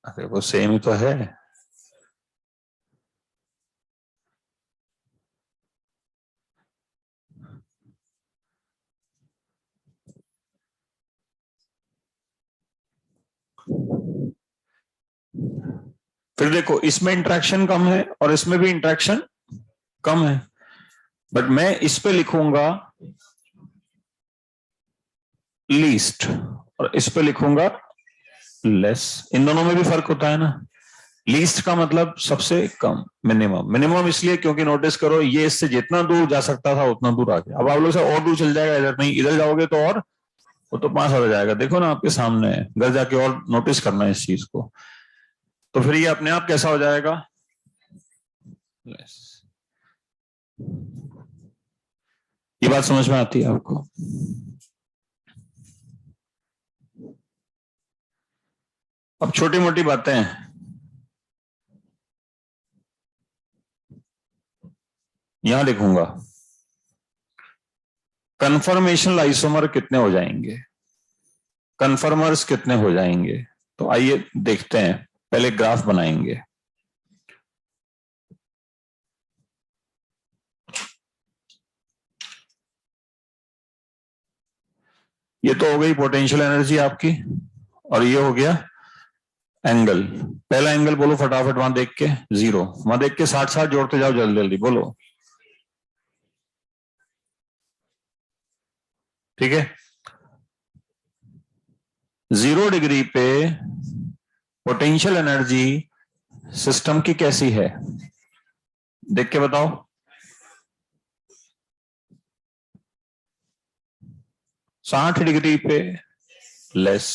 अरे वो सेम ही तो है। फिर देखो इसमें इंटरेक्शन कम है और इसमें भी इंटरेक्शन कम है, बट मैं इस पे लिखूंगा लीस्ट और इस पे लिखूंगा लेस। इन दोनों में भी फर्क होता है ना, लीस्ट का मतलब सबसे कम, मिनिमम। मिनिमम इसलिए क्योंकि नोटिस करो ये इससे जितना दूर जा सकता था उतना दूर आ गया। अब आप लोग से और दूर चल जाएगा, इधर नहीं, इधर जाओगे तो और वो तो पास हो जाएगा, देखो ना आपके सामने है, घर जाके और नोटिस करना है इस चीज को। तो फिर ये अपने आप कैसा हो जाएगा, ये बात समझ में आती है आपको। अब छोटी मोटी बातें हैं, यहां लिखूंगा कन्फर्मेशनल आइसोमर कितने हो जाएंगे, कन्फर्मर्स कितने हो जाएंगे। तो आइए देखते हैं, पहले ग्राफ बनाएंगे। ये तो हो गई पोटेंशियल एनर्जी आपकी, और ये हो गया एंगल। पहला एंगल बोलो फटाफट, वहां देख के 0, वहां देख के 60-60 जोड़ते जाओ जल्दी जल्दी बोलो, ठीक है। 0 डिग्री पे पोटेंशियल एनर्जी सिस्टम की कैसी है, देख के बताओ। 60 डिग्री पे लेस,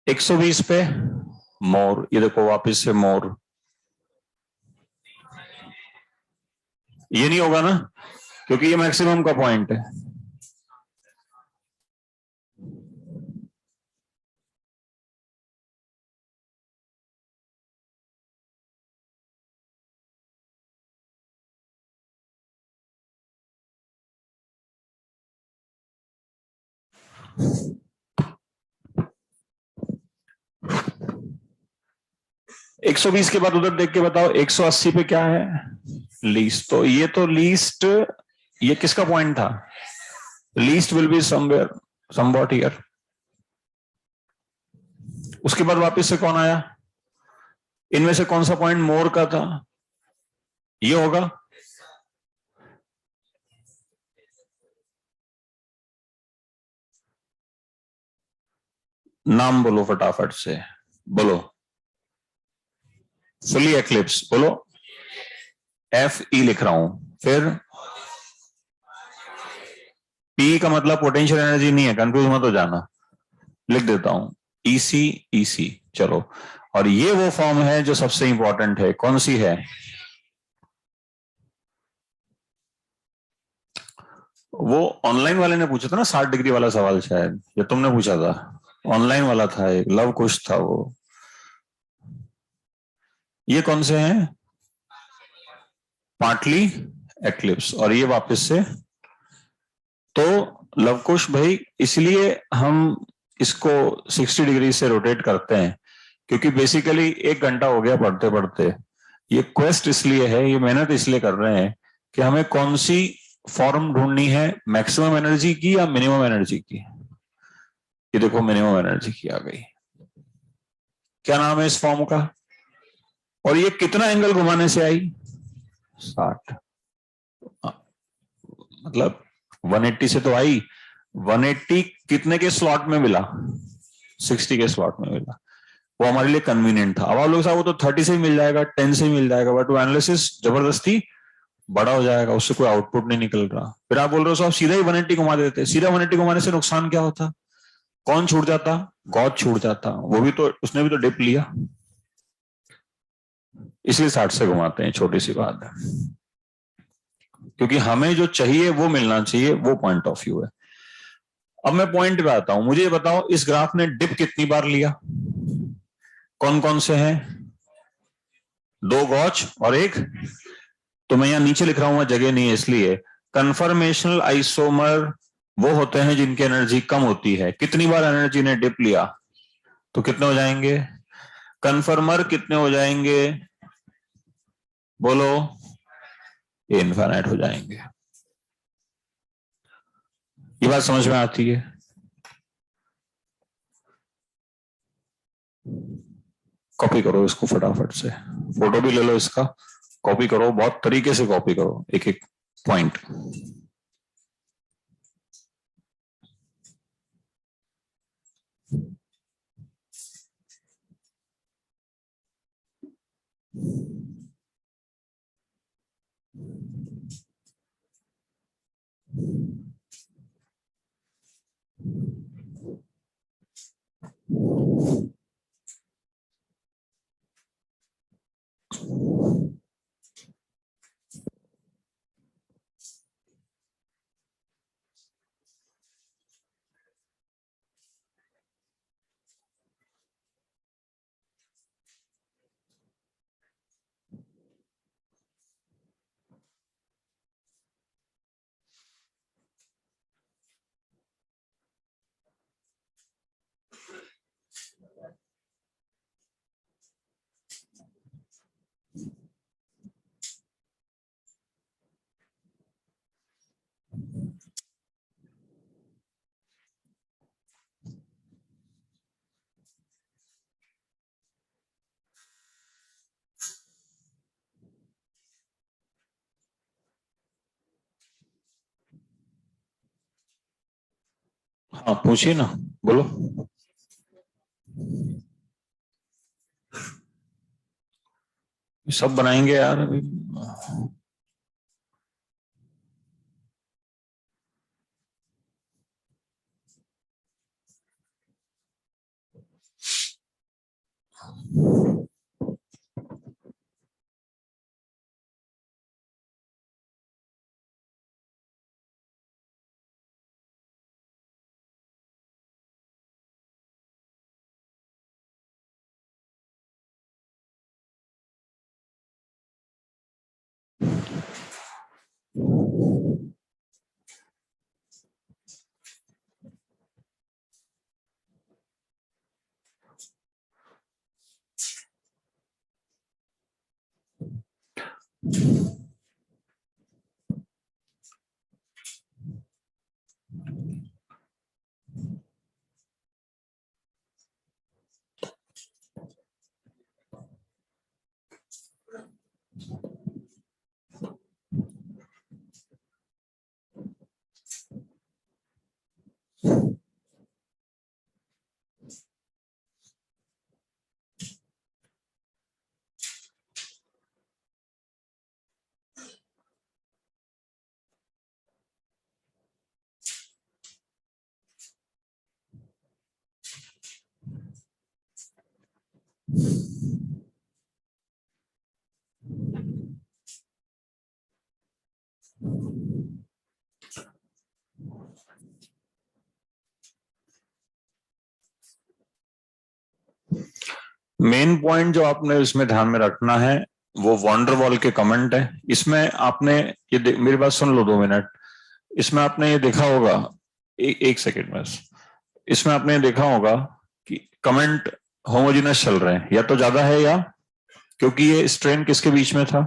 120 पे मोर, ये देखो वापस से मोर, ये नहीं होगा ना क्योंकि ये मैक्सिमम का पॉइंट है। एक 120 के बाद उधर देख के बताओ 180 पे क्या है, लीस्ट। तो ये तो लीस्ट, ये किसका पॉइंट था, least will be somewhere somewhat here. उसके बाद वापस से कौन आया, इनमें से कौन सा पॉइंट मोर का था, ये होगा। नाम बोलो फटाफट से, बोलो फुली एक्लिप्स, बोलो FE लिख रहा हूं, फिर P का मतलब पोटेंशियल एनर्जी नहीं है, कंफ्यूज मत हो जाना, लिख देता हूं EC। चलो, और ये वो फॉर्म है जो सबसे इंपॉर्टेंट है, कौन सी है, वो ऑनलाइन वाले ने पूछा था ना 60 डिग्री वाला सवाल, शायद ये तुमने पूछा था, ऑनलाइन वाला था, एक लव कुश था वो। ये कौन से हैं, पार्टली एक्लिप्स, और ये वापस से। तो लवकुश भाई इसलिए हम इसको 60 डिग्री से रोटेट करते हैं क्योंकि बेसिकली 1 घंटा हो गया पढ़ते पढ़ते। ये क्वेस्ट इसलिए है, ये मेहनत इसलिए कर रहे हैं कि हमें कौन सी फॉर्म ढूंढनी है मैक्सिमम एनर्जी की या मिनिमम एनर्जी की? ये देखो मिनिमम एनर्जी की आ गई। क्या नाम है इस फॉर्म का? और ये कितना एंगल घुमाने से आई? 60। मतलब 180 से तो आई, 180 कितने के स्लॉट में मिला? 60 के स्लॉट में मिला। वो हमारे लिए कन्वीनियंट था। अब आप लोग साहब वो तो 30 से ही मिल जाएगा, 10 से ही मिल जाएगा, बट वो एनालिसिस जबरदस्ती बड़ा हो जाएगा, उससे कोई आउटपुट नहीं निकल रहा। फिर आप बोल रहे हो साहब सीधा ही 180 घुमा देते। सीधा 180 घुमाने से नुकसान क्या होता? कौन छूट जाता? गॉड छूट जाता। वो भी तो, उसने भी तो डिप लिया, इसलिए 60 से घुमाते हैं। छोटी सी बात है, क्योंकि हमें जो चाहिए वो मिलना चाहिए, वो पॉइंट ऑफ व्यू है। अब मैं पॉइंट पे आता हूं। मुझे बताओ इस ग्राफ ने डिप कितनी बार लिया? कौन कौन से हैं? 2 गॉच और एक, तो मैं यहां नीचे लिख रहा हूं, जगह नहीं है इसलिए। कन्फर्मेशनल आइसोमर वो होते हैं जिनकी एनर्जी कम होती है। कितनी बार एनर्जी ने डिप लिया? तो कितने हो जाएंगे? कन्फर्मर कितने हो जाएंगे? बोलो। ये इनफाइनाइट हो जाएंगे। ये बात समझ में आती है? कॉपी करो इसको फटाफट से, फोटो भी ले लो इसका, कॉपी करो, बहुत तरीके से कॉपी करो एक एक पॉइंट। हाँ पूछिए ना, बोलो। सब बनाएंगे यार अभी। मेन पॉइंट जो आपने इसमें ध्यान में रखना है वो वॉन्डरवॉल के कमेंट है। इसमें आपने ये मेरी बात सुन लो 2 मिनट। इसमें आपने ये देखा होगा, एक सेकेंड बस। इसमें आपने देखा होगा कि कमेंट होमोजिनस चल रहे हैं, या तो ज्यादा है या, क्योंकि ये स्ट्रेन किसके बीच में था?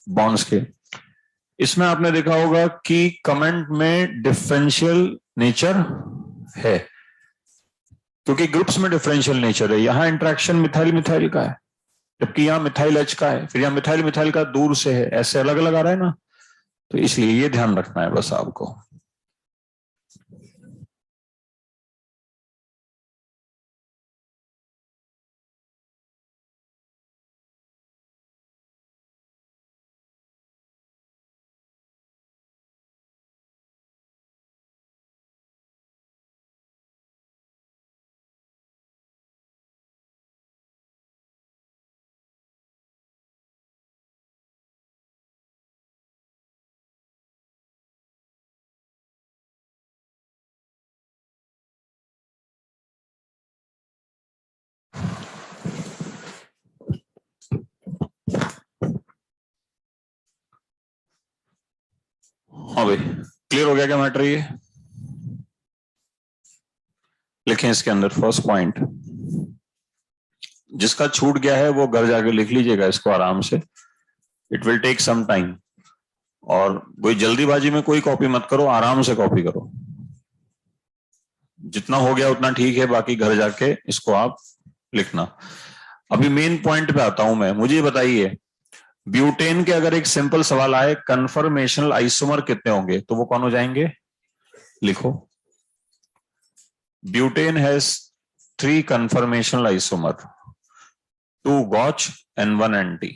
बॉन्ड्स के। इसमें आपने देखा होगा कि कमेंट में डिफरेंशियल नेचर है, क्योंकि ग्रुप्स में डिफरेंशियल नेचर है। यहां इंटरेक्शन मिथाइल मिथाइल का है, जबकि यहां मिथाइल एच का है, फिर यहां मिथाइल मिथाइल का दूर से है, ऐसे अलग अलग आ रहा है ना। तो इसलिए ये ध्यान रखना है बस आपको। हाँ भाई, क्लियर हो गया क्या मैटर ये? लिखें इसके अंदर फर्स्ट पॉइंट, जिसका छूट गया है वो घर जाके लिख लीजिएगा इसको आराम से, it will take some time. और कोई जल्दीबाजी में कोई कॉपी मत करो, आराम से कॉपी करो। जितना हो गया उतना ठीक है, बाकी घर जाके इसको आप लिखना। अभी मेन पॉइंट पे आता हूं मैं। मुझे बताइए, ब्यूटेन के अगर एक सिंपल सवाल आए कन्फर्मेशनल आइसोमर कितने होंगे, तो वो कौन हो जाएंगे? लिखो, butane has 3 conformational isomer, 2 गॉच and 1 anti.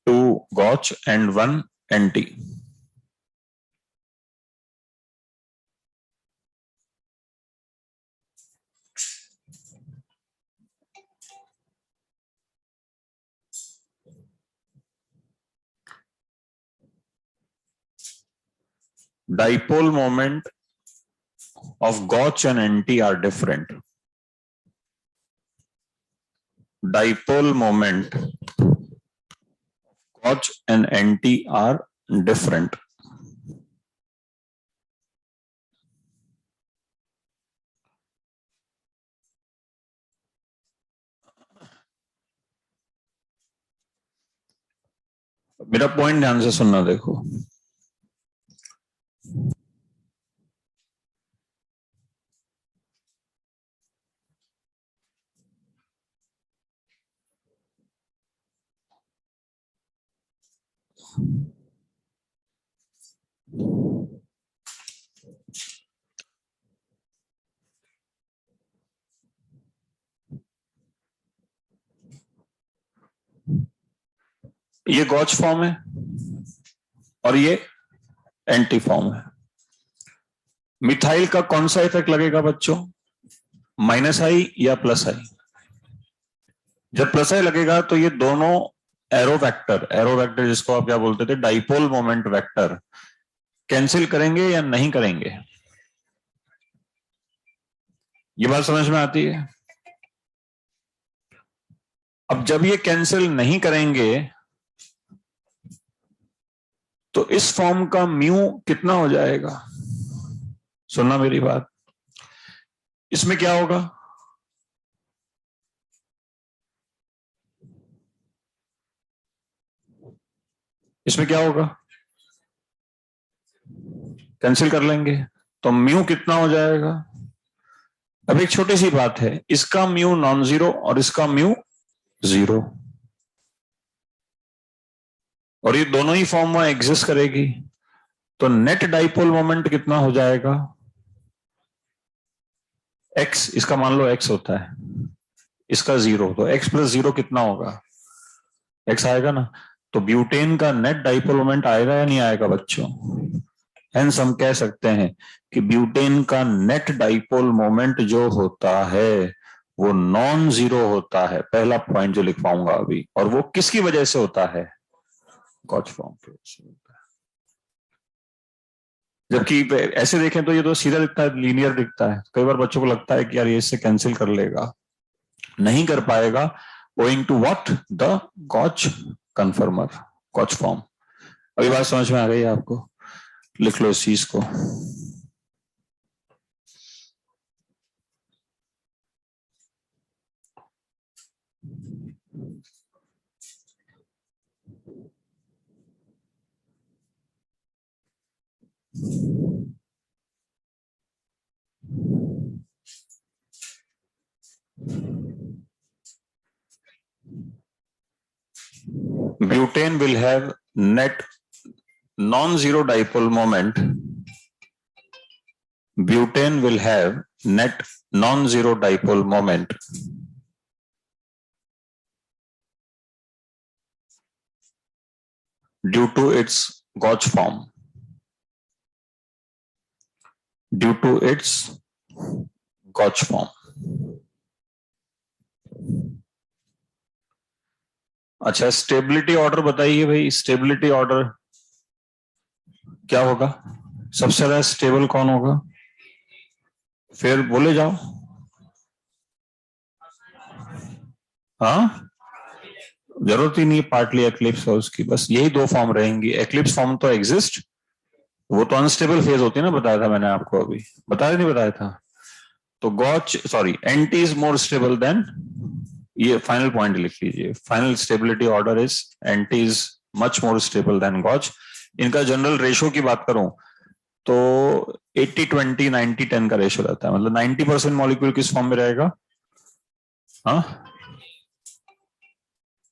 Two Gauch and 1 NT. Dipole moment of Gauch and NT are different. Dipole moment Gauch and NT are different. मेरा पॉइंट ध्यान से सुनना, देखो ये गॉच फॉर्म है और ये एंटी फॉर्म है। मिथाइल का कौन सा इफेक्ट लगेगा बच्चों? माइनस आई या प्लस आई? जब प्लस आई लगेगा तो ये दोनों एरो वेक्टर जिसको आप क्या बोलते थे, डाइपोल मोमेंट वेक्टर, कैंसिल करेंगे या नहीं करेंगे? ये बात समझ में आती है? अब जब ये कैंसिल नहीं करेंगे तो इस फॉर्म का म्यू कितना हो जाएगा? सुनना मेरी बात, इसमें क्या होगा? इसमें क्या होगा? कैंसिल कर लेंगे तो म्यू कितना हो जाएगा? अब एक छोटी सी बात है, इसका म्यू नॉन जीरो और इसका म्यू जीरो, और ये दोनों ही फॉर्म में एग्जिस्ट करेगी, तो नेट डाइपोल मोमेंट कितना हो जाएगा? एक्स, इसका मान लो एक्स होता है, इसका जीरो, तो एक्स प्लस जीरो कितना होगा? एक्स आएगा ना। तो ब्यूटेन का नेट डाइपोल मोमेंट आएगा या नहीं आएगा बच्चों? हेंस हम कह सकते हैं कि ब्यूटेन का नेट डाइपोल मोमेंट जो होता है वो नॉन जीरो होता है। पहला पॉइंट जो लिख पाऊंगा अभी, और वो किसकी वजह से होता है? गॉच फॉर्म की वजह से होता है। जबकि ऐसे देखें तो ये तो सीधा दिखता है, लीनियर दिखता है। कई बार बच्चों को लगता है कि यार ये इससे कैंसिल कर लेगा, नहीं कर पाएगा, owing to what? The gauche conformer, gauche form. अभी बात समझ में आ गई है आपको? लिख लो इस चीज को। butane will have net non-zero dipole moment. Butane will have net non-zero dipole moment due to its gauge form. Due to its gauge form. अच्छा, स्टेबिलिटी ऑर्डर बताइए भाई, स्टेबिलिटी ऑर्डर क्या होगा? सबसे ज्यादा स्टेबल कौन होगा? फिर बोले जाओ। हाँ, जरूरत ही नहीं पार्टली एक्लिप्स और उसकी, बस यही दो फॉर्म रहेंगी। एक्लिप्स फॉर्म तो एग्जिस्ट, वो तो अनस्टेबल फेज होती है ना, बताया था मैंने आपको अभी, बताया नहीं बताया था? तो gauche sorry anti is more stable than, ये फाइनल पॉइंट लिख लीजिए, final stability order is anti is much more stable than gauche. इनका जनरल रेशो की बात करूं तो 80-20 90-10 का रेशो रहता है, मतलब 90% मॉलिक्यूल किस फॉर्म में रहेगा? हाँ,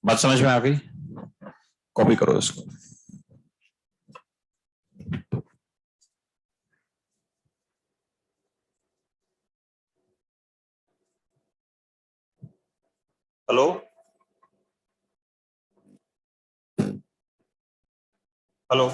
बात समझ में आ गई? कॉपी करो इसको। Hello hello,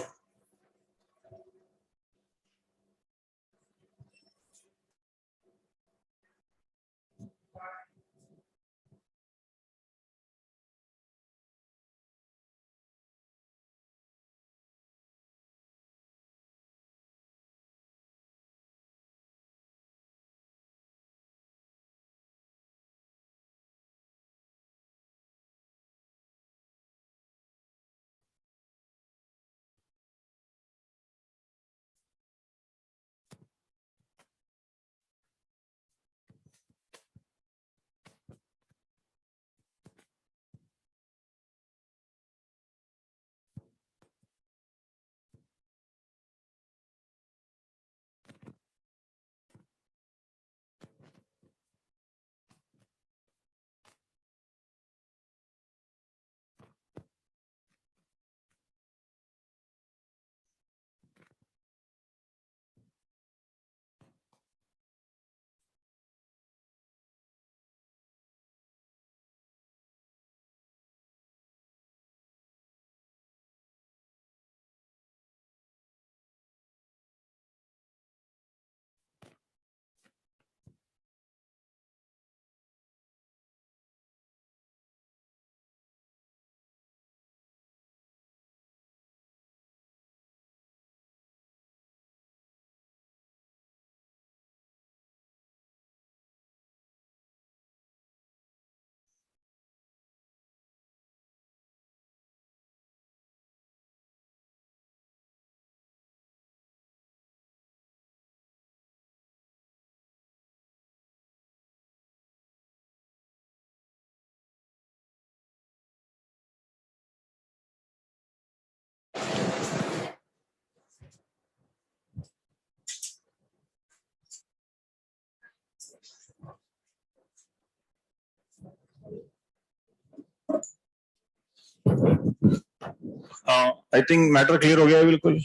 I think matter clear हो गया है बिल्कुल,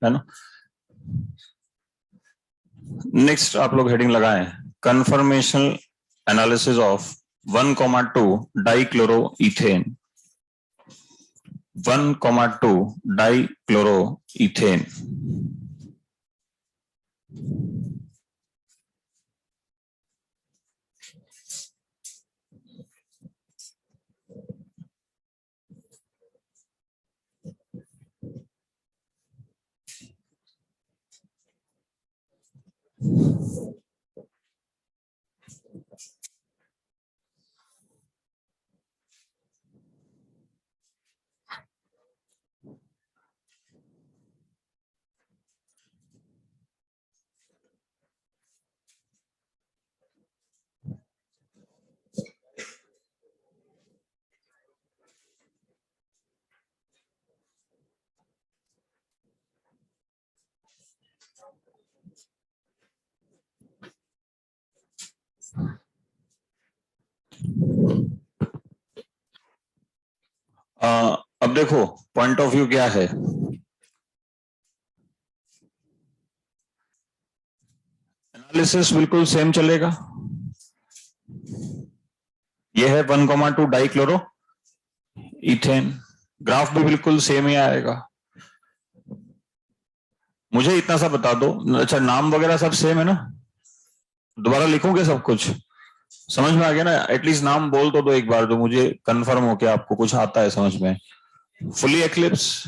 है ना? नेक्स्ट आप लोग हेडिंग लगाएं, conformation analysis of 1,2 dichloro ethane. 1,2 dichloro ethane. अब देखो पॉइंट ऑफ व्यू क्या है, एनालिसिस बिल्कुल सेम चलेगा। यह है 1,2 डाइक्लोरो इथेन, ग्राफ भी बिल्कुल सेम ही आएगा। मुझे इतना सा बता दो, अच्छा नाम वगैरह सब सेम है ना, दोबारा लिखोगे सब कुछ, समझ में आ गया ना? एटलीस्ट नाम बोल तो दो एक बार, जो मुझे कंफर्म हो कि आपको कुछ आता है समझ में। Fully eclipse,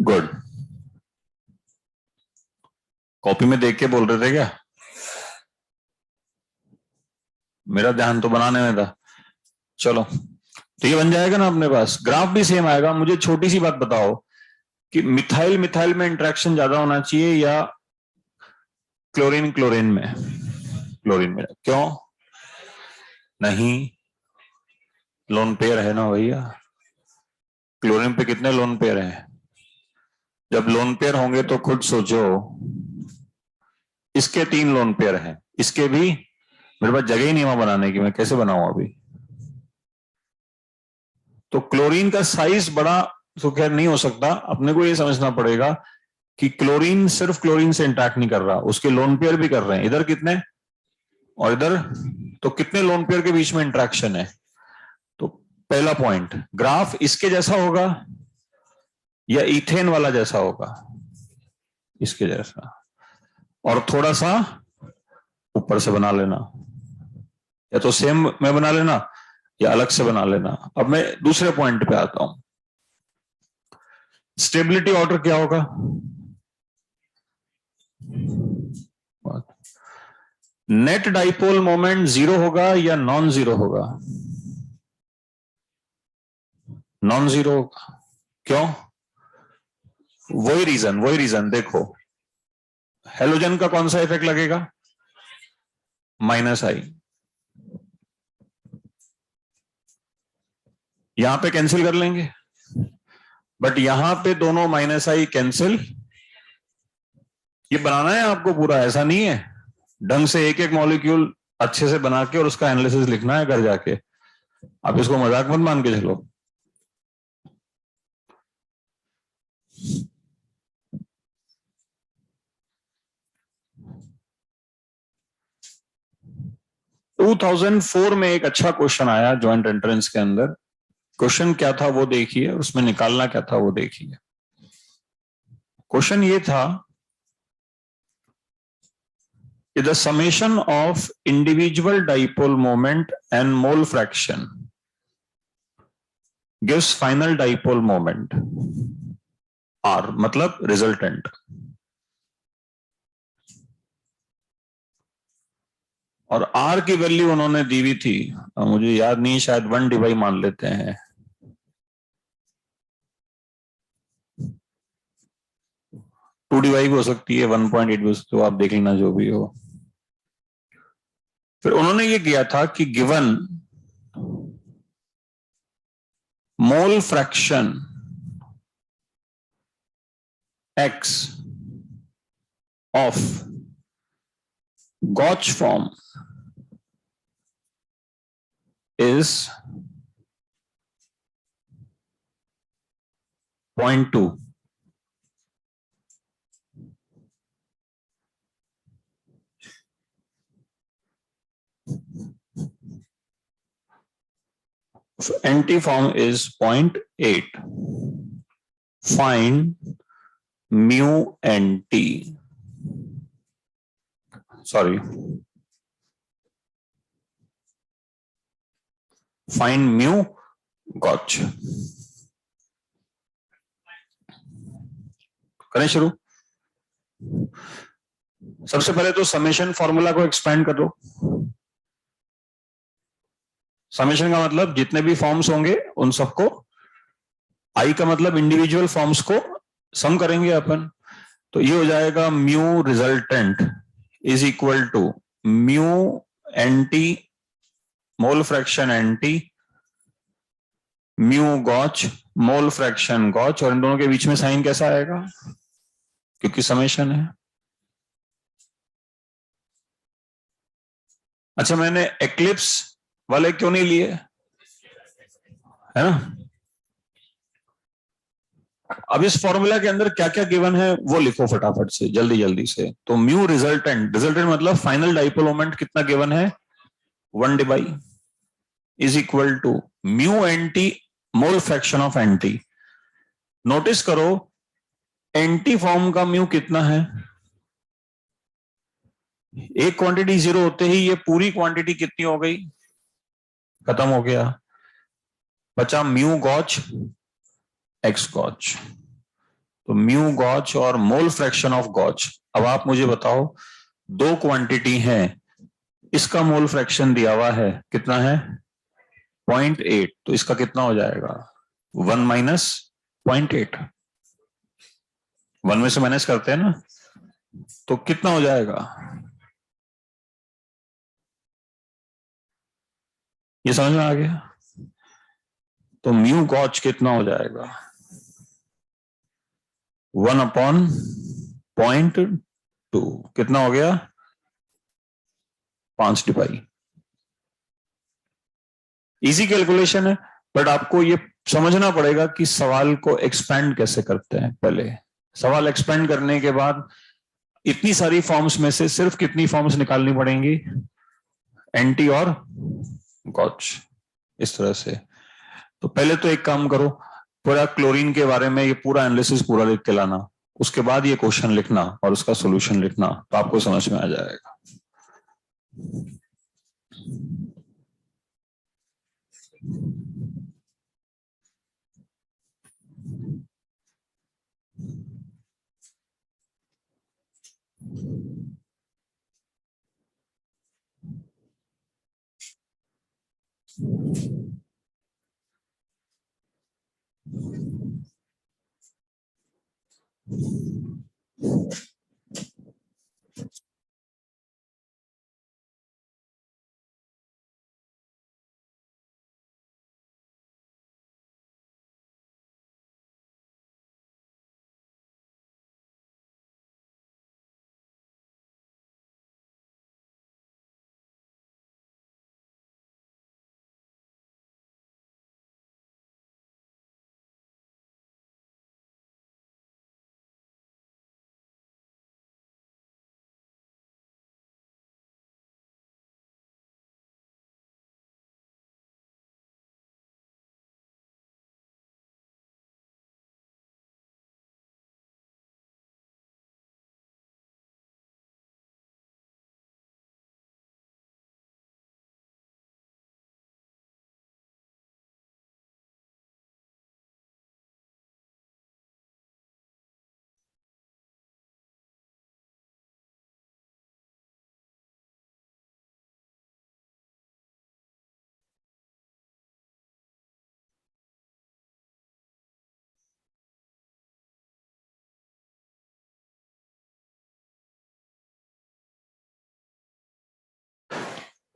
good. कॉपी में देख के बोल रहे थे क्या? मेरा ध्यान तो बनाने में था। चलो तो ये बन जाएगा ना अपने पास, ग्राफ भी सेम आएगा। मुझे छोटी सी बात बताओ कि मिथाइल मिथाइल में इंटरेक्शन ज्यादा होना चाहिए या क्लोरीन क्लोरीन में? क्लोरीन में। क्यों? नहीं, लोन पेयर है ना भैया, क्लोरीन पे कितने लोन पेयर हैं? जब लोन पेयर होंगे तो खुद सोचो, इसके 3 लोन पेयर हैं, इसके भी। मेरे पास जगह ही नहीं वहां बनाने की, मैं कैसे बनाऊं अभी? तो क्लोरीन का साइज बड़ा तो खैर नहीं हो सकता, अपने को ये समझना पड़ेगा कि क्लोरीन सिर्फ क्लोरीन से इंटरेक्ट नहीं कर रहा, उसके लोन पेयर भी कर रहे हैं। इधर कितने और इधर, तो कितने लोन पेयर के बीच में इंटरेक्शन है? तो पहला पॉइंट, ग्राफ इसके जैसा होगा या इथेन वाला जैसा होगा? इसके जैसा, और थोड़ा सा ऊपर से बना लेना, या तो सेम में बना लेना या अलग से बना लेना। अब मैं दूसरे पॉइंट पे आता हूं, स्टेबिलिटी ऑर्डर क्या होगा? नेट डाइपोल मोमेंट 0 होगा या नॉन जीरो होगा? नॉन जीरो होगा। क्यों? वही रीजन देखो, हेलोजन का कौन सा इफेक्ट लगेगा? -I। यहां पे कैंसिल कर लेंगे, बट यहां पे दोनों -I कैंसिल। ये बनाना है आपको पूरा, ऐसा नहीं है, ढंग से एक एक मॉलिक्यूल अच्छे से बना के और उसका एनालिसिस लिखना है घर जाके। आप इसको मजाक मत मान के चलो। टू 2004 में एक अच्छा क्वेश्चन आया ज्वाइंट एंट्रेंस के अंदर। क्वेश्चन क्या था वो देखिए, उसमें निकालना क्या था वो देखिए। क्वेश्चन ये था कि the summation of individual dipole moment and mole fraction gives final dipole moment R, मतलब रिजल्टेंट। और R की वैल्यू उन्होंने दी हुई थी, मुझे याद नहीं, शायद 1 मान लेते हैं, 2 भी हो सकती है, 1.8 भी हो सकती है, आप देख लेना जो भी हो। फिर उन्होंने ये किया था कि given mole fraction X of Gauch form is 0.2. NT form is 0.8. Find mu NT. Sorry. Find mu Gauch. करें शुरू। सबसे पहले तो समेशन फॉर्मूला को एक्सपेंड कर दो। समेशन का मतलब जितने भी फॉर्म्स होंगे उन सबको, आई का मतलब इंडिविजुअल फॉर्म्स को सम करेंगे अपन। तो ये हो जाएगा mu resultant is equal to mu anti mole fraction anti mu gauche, mole fraction gauche, और इन दोनों के बीच में साइन कैसा आएगा, क्योंकि समेशन है। अच्छा, मैंने एक्लिप्स वाले क्यों नहीं लिए, है ना। अब इस फॉर्मूला के अंदर क्या क्या गिवन है वो लिखो फटाफट से, जल्दी जल्दी से। तो म्यू रिजल्टेंट, रिजल्टेंट मतलब फाइनल डाइपोल मोमेंट कितना गिवन है, 1/, is equal to mu anti mole fraction of anti. Notice करो एंटी फॉर्म का म्यू कितना है, एक क्वांटिटी जीरो होते ही ये पूरी क्वांटिटी कितनी हो गई, खत्म हो गया, बचा म्यू गॉच एक्स गॉच। तो म्यू गॉच और मोल फ्रैक्शन ऑफ गॉच। अब आप मुझे बताओ, दो क्वांटिटी हैं, इसका मोल फ्रैक्शन दिया हुआ है कितना है, 0.8, तो इसका कितना हो जाएगा, 1 माइनस 0.8, 1 में से माइनस करते हैं ना, तो कितना हो जाएगा, ये समझ में आ गया। तो म्यू गॉच कितना हो जाएगा, 1/0.2, कितना हो गया, 5/। इजी कैलकुलेशन है, बट आपको ये समझना पड़ेगा कि सवाल को एक्सपेंड कैसे करते हैं। पहले सवाल एक्सपेंड करने के बाद इतनी सारी फॉर्म्स में से सिर्फ कितनी फॉर्म्स निकालनी पड़ेंगी, एंटी और गॉच, इस तरह से। तो पहले तो एक काम करो, पूरा क्लोरीन के बारे में ये पूरा एनालिसिस पूरा लिख के लाना, उसके बाद ये क्वेश्चन लिखना और उसका सॉल्यूशन लिखना, तो आपको समझ में आ जाएगा।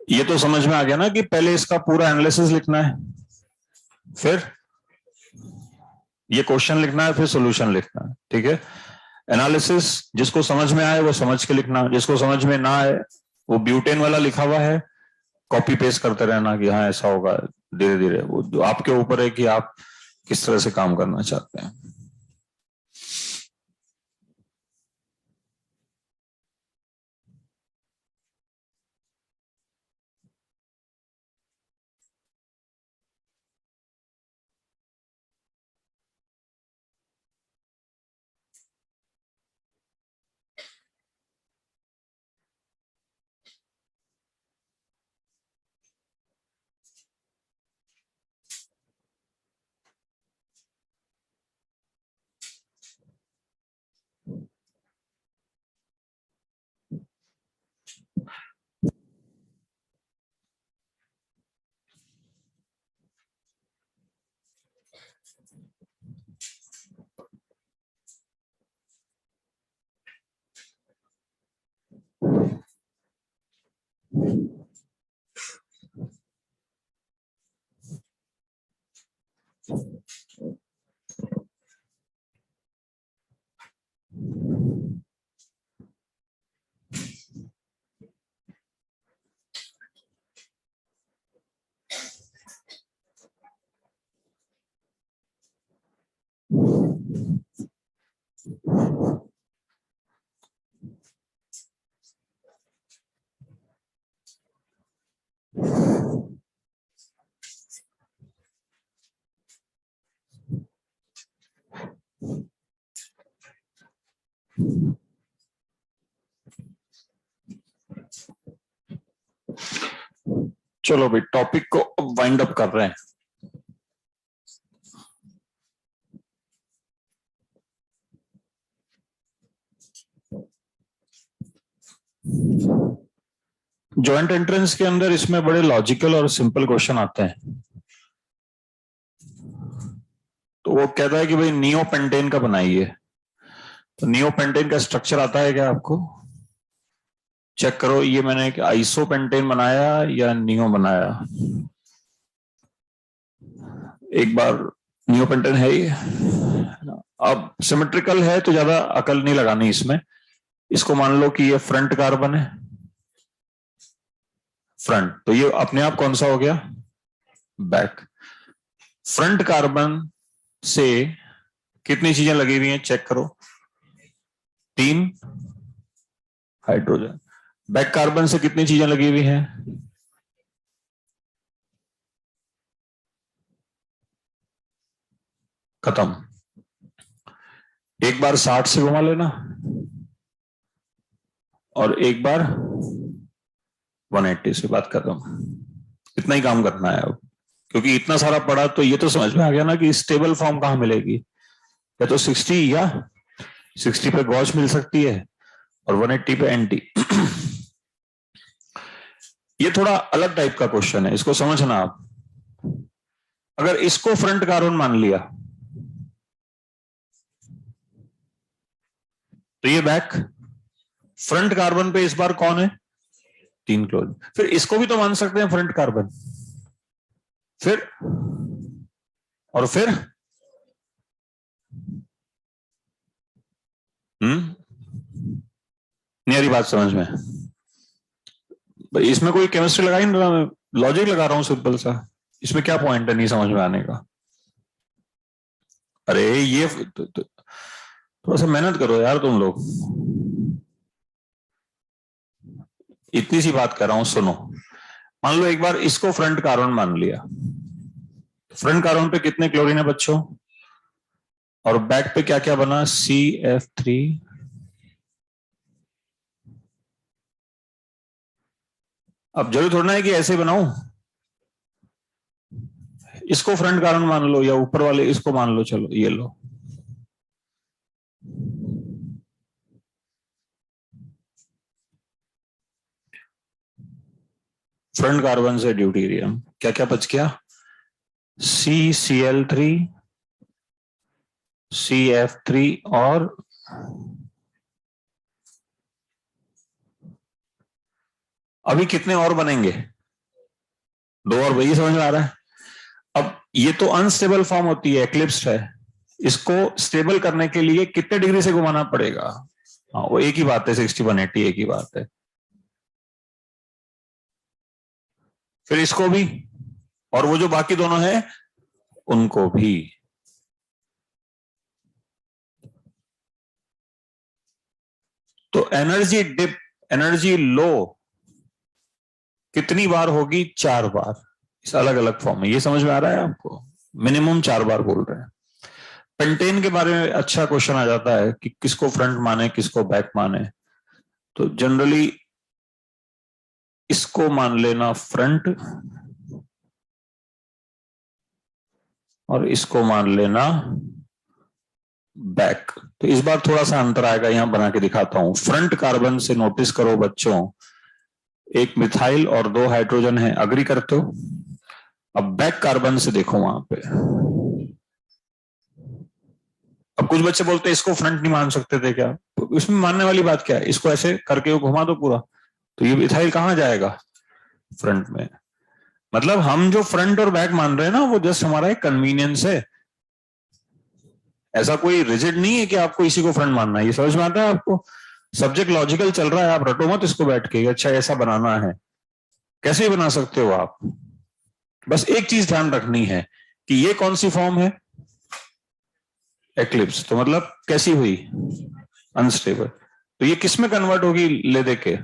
ये तो समझ में आ गया ना कि पहले इसका पूरा एनालिसिस लिखना है, फिर ये क्वेश्चन लिखना है, फिर सॉल्यूशन लिखना है, ठीक है। एनालिसिस जिसको समझ में आए वो समझ के लिखना, जिसको समझ में ना आए, वो ब्यूटेन वाला लिखा हुआ है, कॉपी पेस्ट करते रहना कि हाँ ऐसा होगा, धीरे धीरे। वो आपके ऊपर है कि आप किस तरह से काम करना चाहते हैं। चलो भाई टॉपिक को वाइंड अप कर रहे हैं। जॉइंट एंट्रेंस के अंदर इसमें बड़े लॉजिकल और सिंपल क्वेश्चन आते हैं। तो वो कहता है कि भाई नियोपेंटेन का बनाइए। तो नियोपेंटेन का स्ट्रक्चर आता है क्या आपको? चेक करो, ये मैंने आइसोपेंटेन बनाया या नियो बनाया। एक बार नियोपेंटेन है ये। अब सिमेट्रिकल है तो ज्यादा अकल नहीं लगानी इसमें। इसको मान लो कि ये फ्रंट कार्बन है, फ्रंट, तो ये अपने आप कौन सा हो गया? बैक। फ्रंट कार्बन से कितनी चीजें लगी हुई हैं चेक करो? 3 हाइड्रोजन। बैक कार्बन से कितनी चीजें लगी हुई हैं? खत्म। एक बार 60 से घुमा लेना और एक बार 180 से, बात खत्म। इतना ही काम करना है अब, क्योंकि इतना सारा पड़ा तो ये तो समझ में आ गया ना कि स्टेबल फॉर्म कहां मिलेगी। या तो 60 या 60 पे गॉस मिल सकती है और 180 पे एंटी। ये थोड़ा अलग टाइप का क्वेश्चन है, इसको समझना आप। अगर इसको फ्रंट कार्बन मान लिया तो ये बैक। फ्रंट कार्बन पे इस बार कौन है? 3 क्लोरीन। फिर इसको भी तो मान सकते हैं फ्रंट कार्बन। फिर और फिर मेरी बात समझ में? इसमें कोई केमिस्ट्री लगाई नहीं, मैं लॉजिक लगा रहा हूं सिंपल सा। इसमें क्या पॉइंट है नहीं समझ में आने का? अरे ये थोड़ा सा मेहनत करो यार तुम लोग। इतनी सी बात कर रहा हूं, सुनो। मान लो एक बार इसको फ्रंट कार्बन मान लिया। फ्रंट कार्बन पे कितने क्लोरीन है बच्चों? और बैक पे क्या क्या बना? CF3। अब जरूरी थोड़ा है कि ऐसे बनाऊं। इसको फ्रंट कार्बन मान लो या ऊपर वाले इसको मान लो, चलो ये लो। फ्रंट कार्बन से ड्यूटेरियम क्या क्या बच गया? CCl3, CF3 और अभी कितने और बनेंगे? 2 और, वही समझ में आ रहा है? अब ये तो अनस्टेबल फॉर्म होती है, एक्लिप्स्ड है। इसको स्टेबल करने के लिए कितने डिग्री से घुमाना पड़ेगा? हाँ वो एक ही बात है, 60 180 एक ही बात है। फिर इसको भी, और वो जो बाकी दोनों है उनको भी। तो एनर्जी डिप, एनर्जी लो कितनी बार होगी? 4 बार, इस अलग अलग फॉर्म में। ये समझ में आ रहा है आपको? मिनिमम 4 बार बोल रहे हैं। पेंटेन के बारे में अच्छा क्वेश्चन आ जाता है कि किसको फ्रंट माने किसको बैक माने। तो जनरली इसको मान लेना फ्रंट और इसको मान लेना बैक। तो इस बार थोड़ा सा अंतर आएगा, यहां बना के दिखाता हूं। फ्रंट कार्बन से नोटिस करो बच्चों, एक मिथाइल और 2 हाइड्रोजन है, अग्री करते हो? अब बैक कार्बन से देखो वहां पे। अब कुछ बच्चे बोलते हैं इसको फ्रंट नहीं मान सकते थे क्या? तो इसमें मानने वाली बात क्या है? इसको ऐसे करके घुमा दो पूरा, तो ये मिथाइल कहां जाएगा? फ्रंट में। मतलब हम जो फ्रंट और बैक मान रहे हैं ना, वो जस्ट हमारा एक कन्वीनियंस है। ऐसा कोई रिजिड नहीं है कि आपको इसी को फ्रंट मानना है। ये समझ में आता है आपको? सब्जेक्ट लॉजिकल चल रहा है, आप रटो मत इसको बैठ के अच्छा ऐसा बनाना है। कैसे बना सकते हो आप? बस एक चीज ध्यान रखनी है कि ये कौन सी फॉर्म है? एक्लिप्स। तो मतलब कैसी हुई? अनस्टेबल। तो ये किस में कन्वर्ट होगी ले दे के?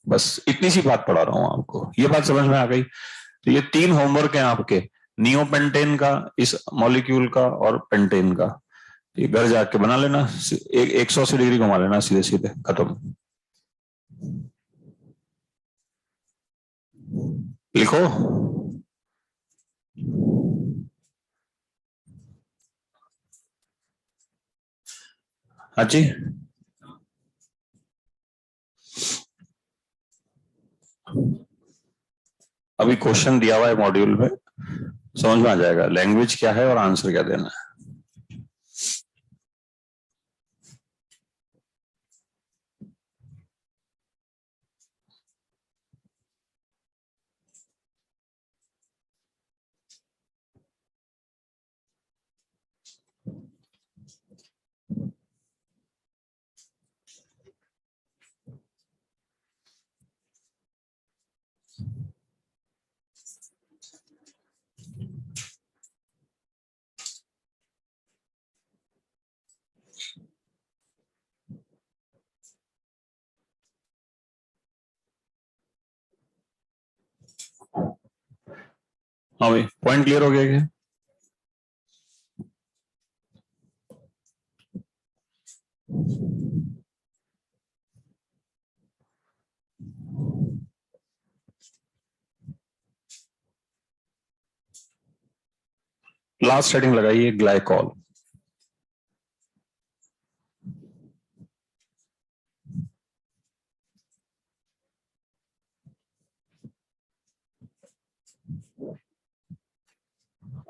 बस इतनी सी बात पढ़ा रहा हूं आपको, ये बात समझ में आ गई? तो ये 3 होमवर्क हैं आपके, नियोपेंटेन का, इस मॉलिक्यूल का और पेंटेन का। ये घर जाके बना लेना, 180 डिग्री घुमा लेना सीधे सीधे, खत्म। लिखो। हाँ जी, अभी क्वेश्चन दिया हुआ है मॉड्यूल में, समझ में आ जाएगा लैंग्वेज क्या है और आंसर क्या देना है। हाँ भाई, पॉइंट क्लियर हो गया क्या? लास्ट हेडिंग लगाइए, ग्लाइकॉल।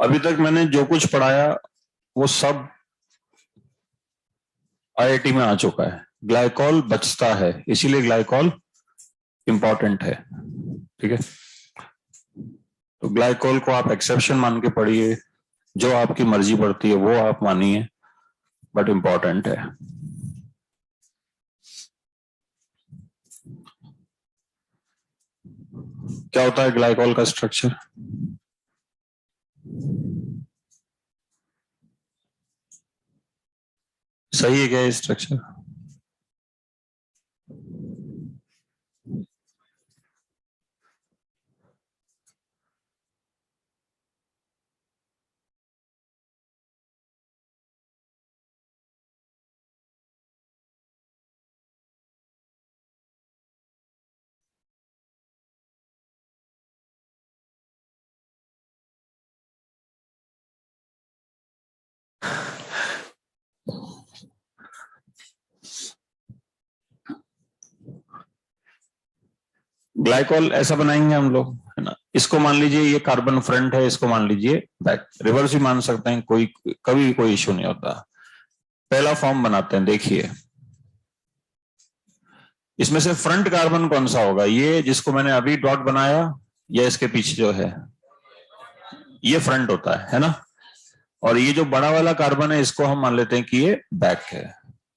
अभी तक मैंने जो कुछ पढ़ाया वो सब आईआईटी में आ चुका है। ग्लाइकॉल बचता है, इसीलिए ग्लाइकॉल इंपॉर्टेंट है। ठीक है, तो ग्लाइकॉल को आप एक्सेप्शन मान के पढ़िए, जो आपकी मर्जी पड़ती है वो आप मानिए, बट इंपॉर्टेंट है। क्या होता है ग्लाइकॉल का स्ट्रक्चर? सही है क्या ये स्ट्रक्चर? ग्लाइकॉल ऐसा बनाएंगे हम लोग, है ना। इसको मान लीजिए ये कार्बन फ्रंट है, इसको मान लीजिए बैक, रिवर्स भी मान सकते हैं, कोई कभी भी कोई इश्यू नहीं होता। पहला फॉर्म बनाते हैं, देखिए इसमें से फ्रंट कार्बन कौन सा होगा? ये जिसको मैंने अभी डॉट बनाया, या इसके पीछे जो है ये फ्रंट होता है ना। और ये जो बड़ा वाला कार्बन है इसको हम मान लेते हैं कि ये बैक है।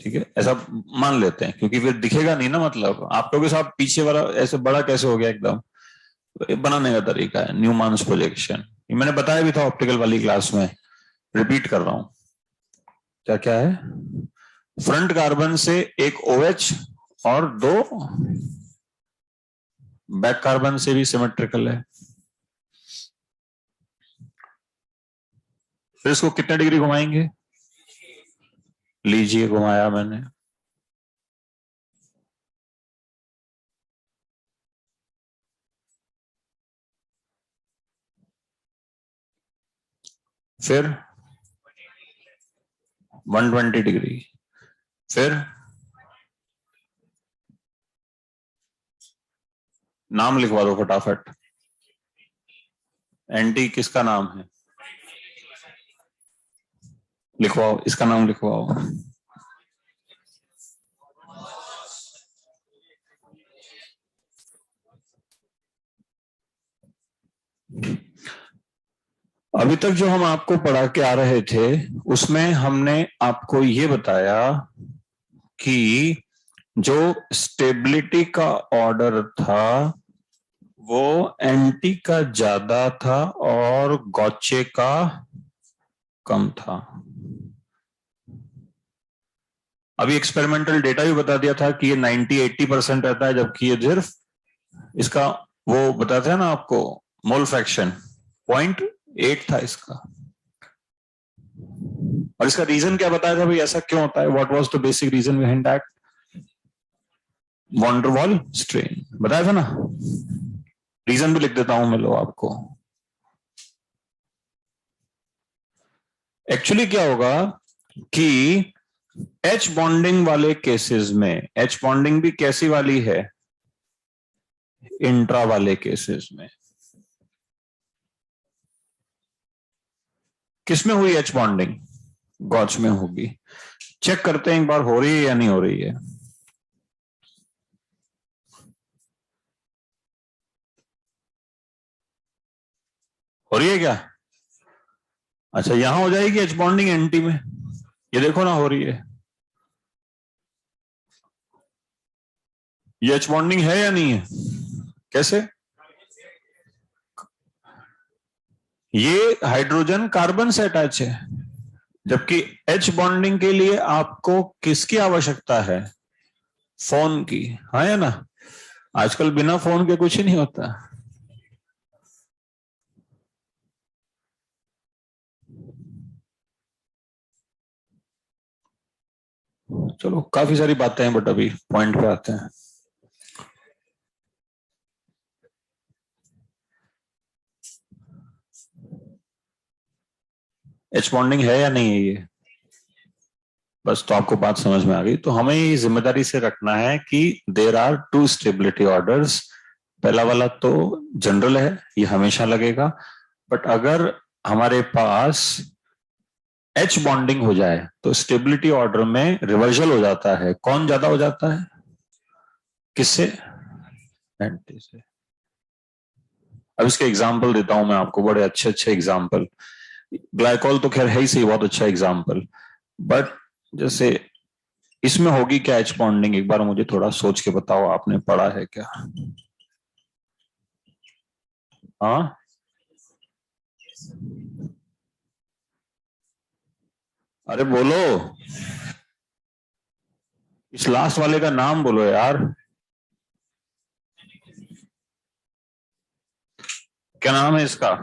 ठीक है, ऐसा मान लेते हैं, क्योंकि फिर दिखेगा नहीं ना, मतलब आप लोगों के साथ पीछे वाला ऐसे बड़ा कैसे हो गया एकदम। तो ये बनाने का तरीका है न्यूमान्स प्रोजेक्शन, ये मैंने बताया भी था ऑप्टिकल वाली क्लास में, रिपीट कर रहा हूं। क्या क्या है? फ्रंट कार्बन से एक OH और 2 बैक कार्बन से भी सिमेट्रिकल है। फिर इसको कितने डिग्री घुमाएंगे? लीजिए, घुमाया मैंने। फिर 120 डिग्री। फिर नाम लिखवा दो फटाफट। एंटी किसका नाम है? लिखवाओ, इसका नाम लिखवाओ। अभी तक जो हम आपको पढ़ा के आ रहे थे उसमें हमने आपको ये बताया कि जो स्टेबिलिटी का ऑर्डर था वो एंटी का ज्यादा था और गॉचे का कम था। अभी एक्सपेरिमेंटल डेटा भी बता दिया था कि ये 90-80% रहता है, जबकि ये सिर्फ इसका वो बताते हैं ना आपको, मोल फ्रैक्शन 0.8 था इसका। और इसका रीजन क्या बताया था भाई, ऐसा क्यों होता है? What was the basic reason behind that? Van der Waals strain बताया था ना। रीजन भी लिख देता हूं मैं, लो आपको। एक्चुअली क्या होगा कि एच बॉन्डिंग वाले केसेस में, एच बॉन्डिंग भी कैसी वाली है, इंट्रा वाले केसेस में। किसमें हुई एच बॉन्डिंग? गॉच में होगी। चेक करते हैं एक बार हो रही है या नहीं हो रही है। हो रही है क्या? अच्छा, यहां हो जाएगी एच बॉन्डिंग एंटी में, ये देखो ना हो रही है। ये एच बॉन्डिंग है या नहीं है? कैसे? ये हाइड्रोजन कार्बन से अटैच है, जबकि एच बॉन्डिंग के लिए आपको किसकी आवश्यकता है? फोन की, हाँ या ना? आजकल बिना फोन के कुछ ही नहीं होता। चलो काफी सारी बातें हैं, बट अभी पॉइंट पे आते हैं। एच बॉन्डिंग है या नहीं है ये? बस, तो आपको बात समझ में आ गई। तो हमें ये जिम्मेदारी से रखना है कि there are two stability orders. पहला वाला तो जनरल है, ये हमेशा लगेगा। बट अगर हमारे पास एच बॉन्डिंग हो जाए तो स्टेबिलिटी ऑर्डर में रिवर्सल हो जाता है। कौन ज्यादा हो जाता है? किससे? एंटी से। अब इसके एग्जाम्पल देता हूं मैं आपको, बड़े अच्छे अच्छे एग्जाम्पल। ग्लाइकोल तो खैर है ही सही, बहुत अच्छा एग्जाम्पल। बट जैसे इसमें होगी क्या एच बॉन्डिंग, एक बार मुझे थोड़ा सोच के बताओ, आपने पढ़ा है क्या? हाँ, अरे बोलो, इस लास्ट वाले का नाम बोलो यार। क्या नाम है इसका?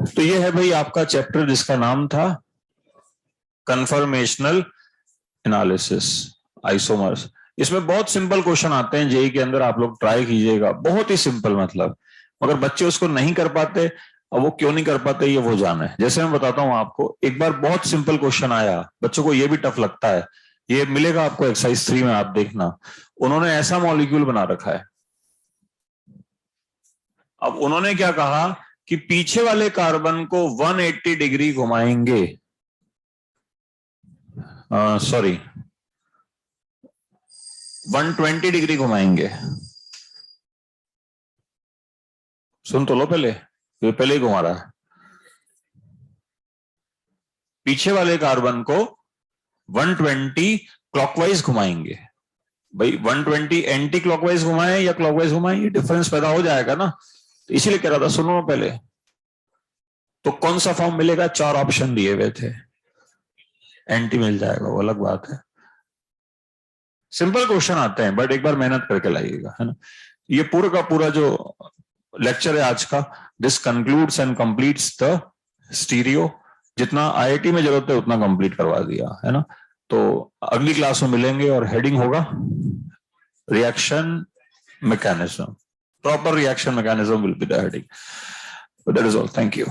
तो ये है भाई आपका चैप्टर जिसका नाम था कन्फर्मेशनल एनालिसिस, आइसोमर्स। इसमें बहुत सिंपल क्वेश्चन आते हैं जेई के अंदर, आप लोग ट्राई कीजिएगा, बहुत ही सिंपल मतलब। मगर बच्चे उसको नहीं कर पाते, और वो क्यों नहीं कर पाते ये वो जाने। जैसे मैं बताता हूं आपको, एक बार बहुत सिंपल क्वेश्चन आया, बच्चों को ये भी टफ लगता है, ये मिलेगा आपको एक्सरसाइज 3 में, आप देखना। उन्होंने ऐसा मॉलिक्यूल बना रखा है। अब उन्होंने क्या कहा कि पीछे वाले कार्बन को 180 डिग्री घुमाएंगे, सॉरी 120 डिग्री घुमाएंगे। सुन तो लो पहले, ये पहले ही घुमा रहा है। पीछे वाले कार्बन को 120 क्लॉकवाइज घुमाएंगे। भाई 120 एंटी क्लॉकवाइज घुमाए या क्लॉकवाइज घुमाए, ये डिफरेंस पैदा हो जाएगा ना। तो इसीलिए कह रहा था, सुनो पहले। तो कौन सा फॉर्म मिलेगा? 4 ऑप्शन दिए हुए थे, एंटी मिल जाएगा, वो अलग बात है। सिंपल क्वेश्चन आते हैं, बट एक बार मेहनत करके लाइएगा, है ना। ये पूरा का पूरा जो लेक्चर है आज का, this concludes and completes the stereo. जितना आईआईटी में जरूरत है उतना कंप्लीट करवा दिया, है ना। तो अगली क्लास में मिलेंगे और हेडिंग होगा reaction mechanism. Proper reaction mechanism will be the heading. That is all, thank you.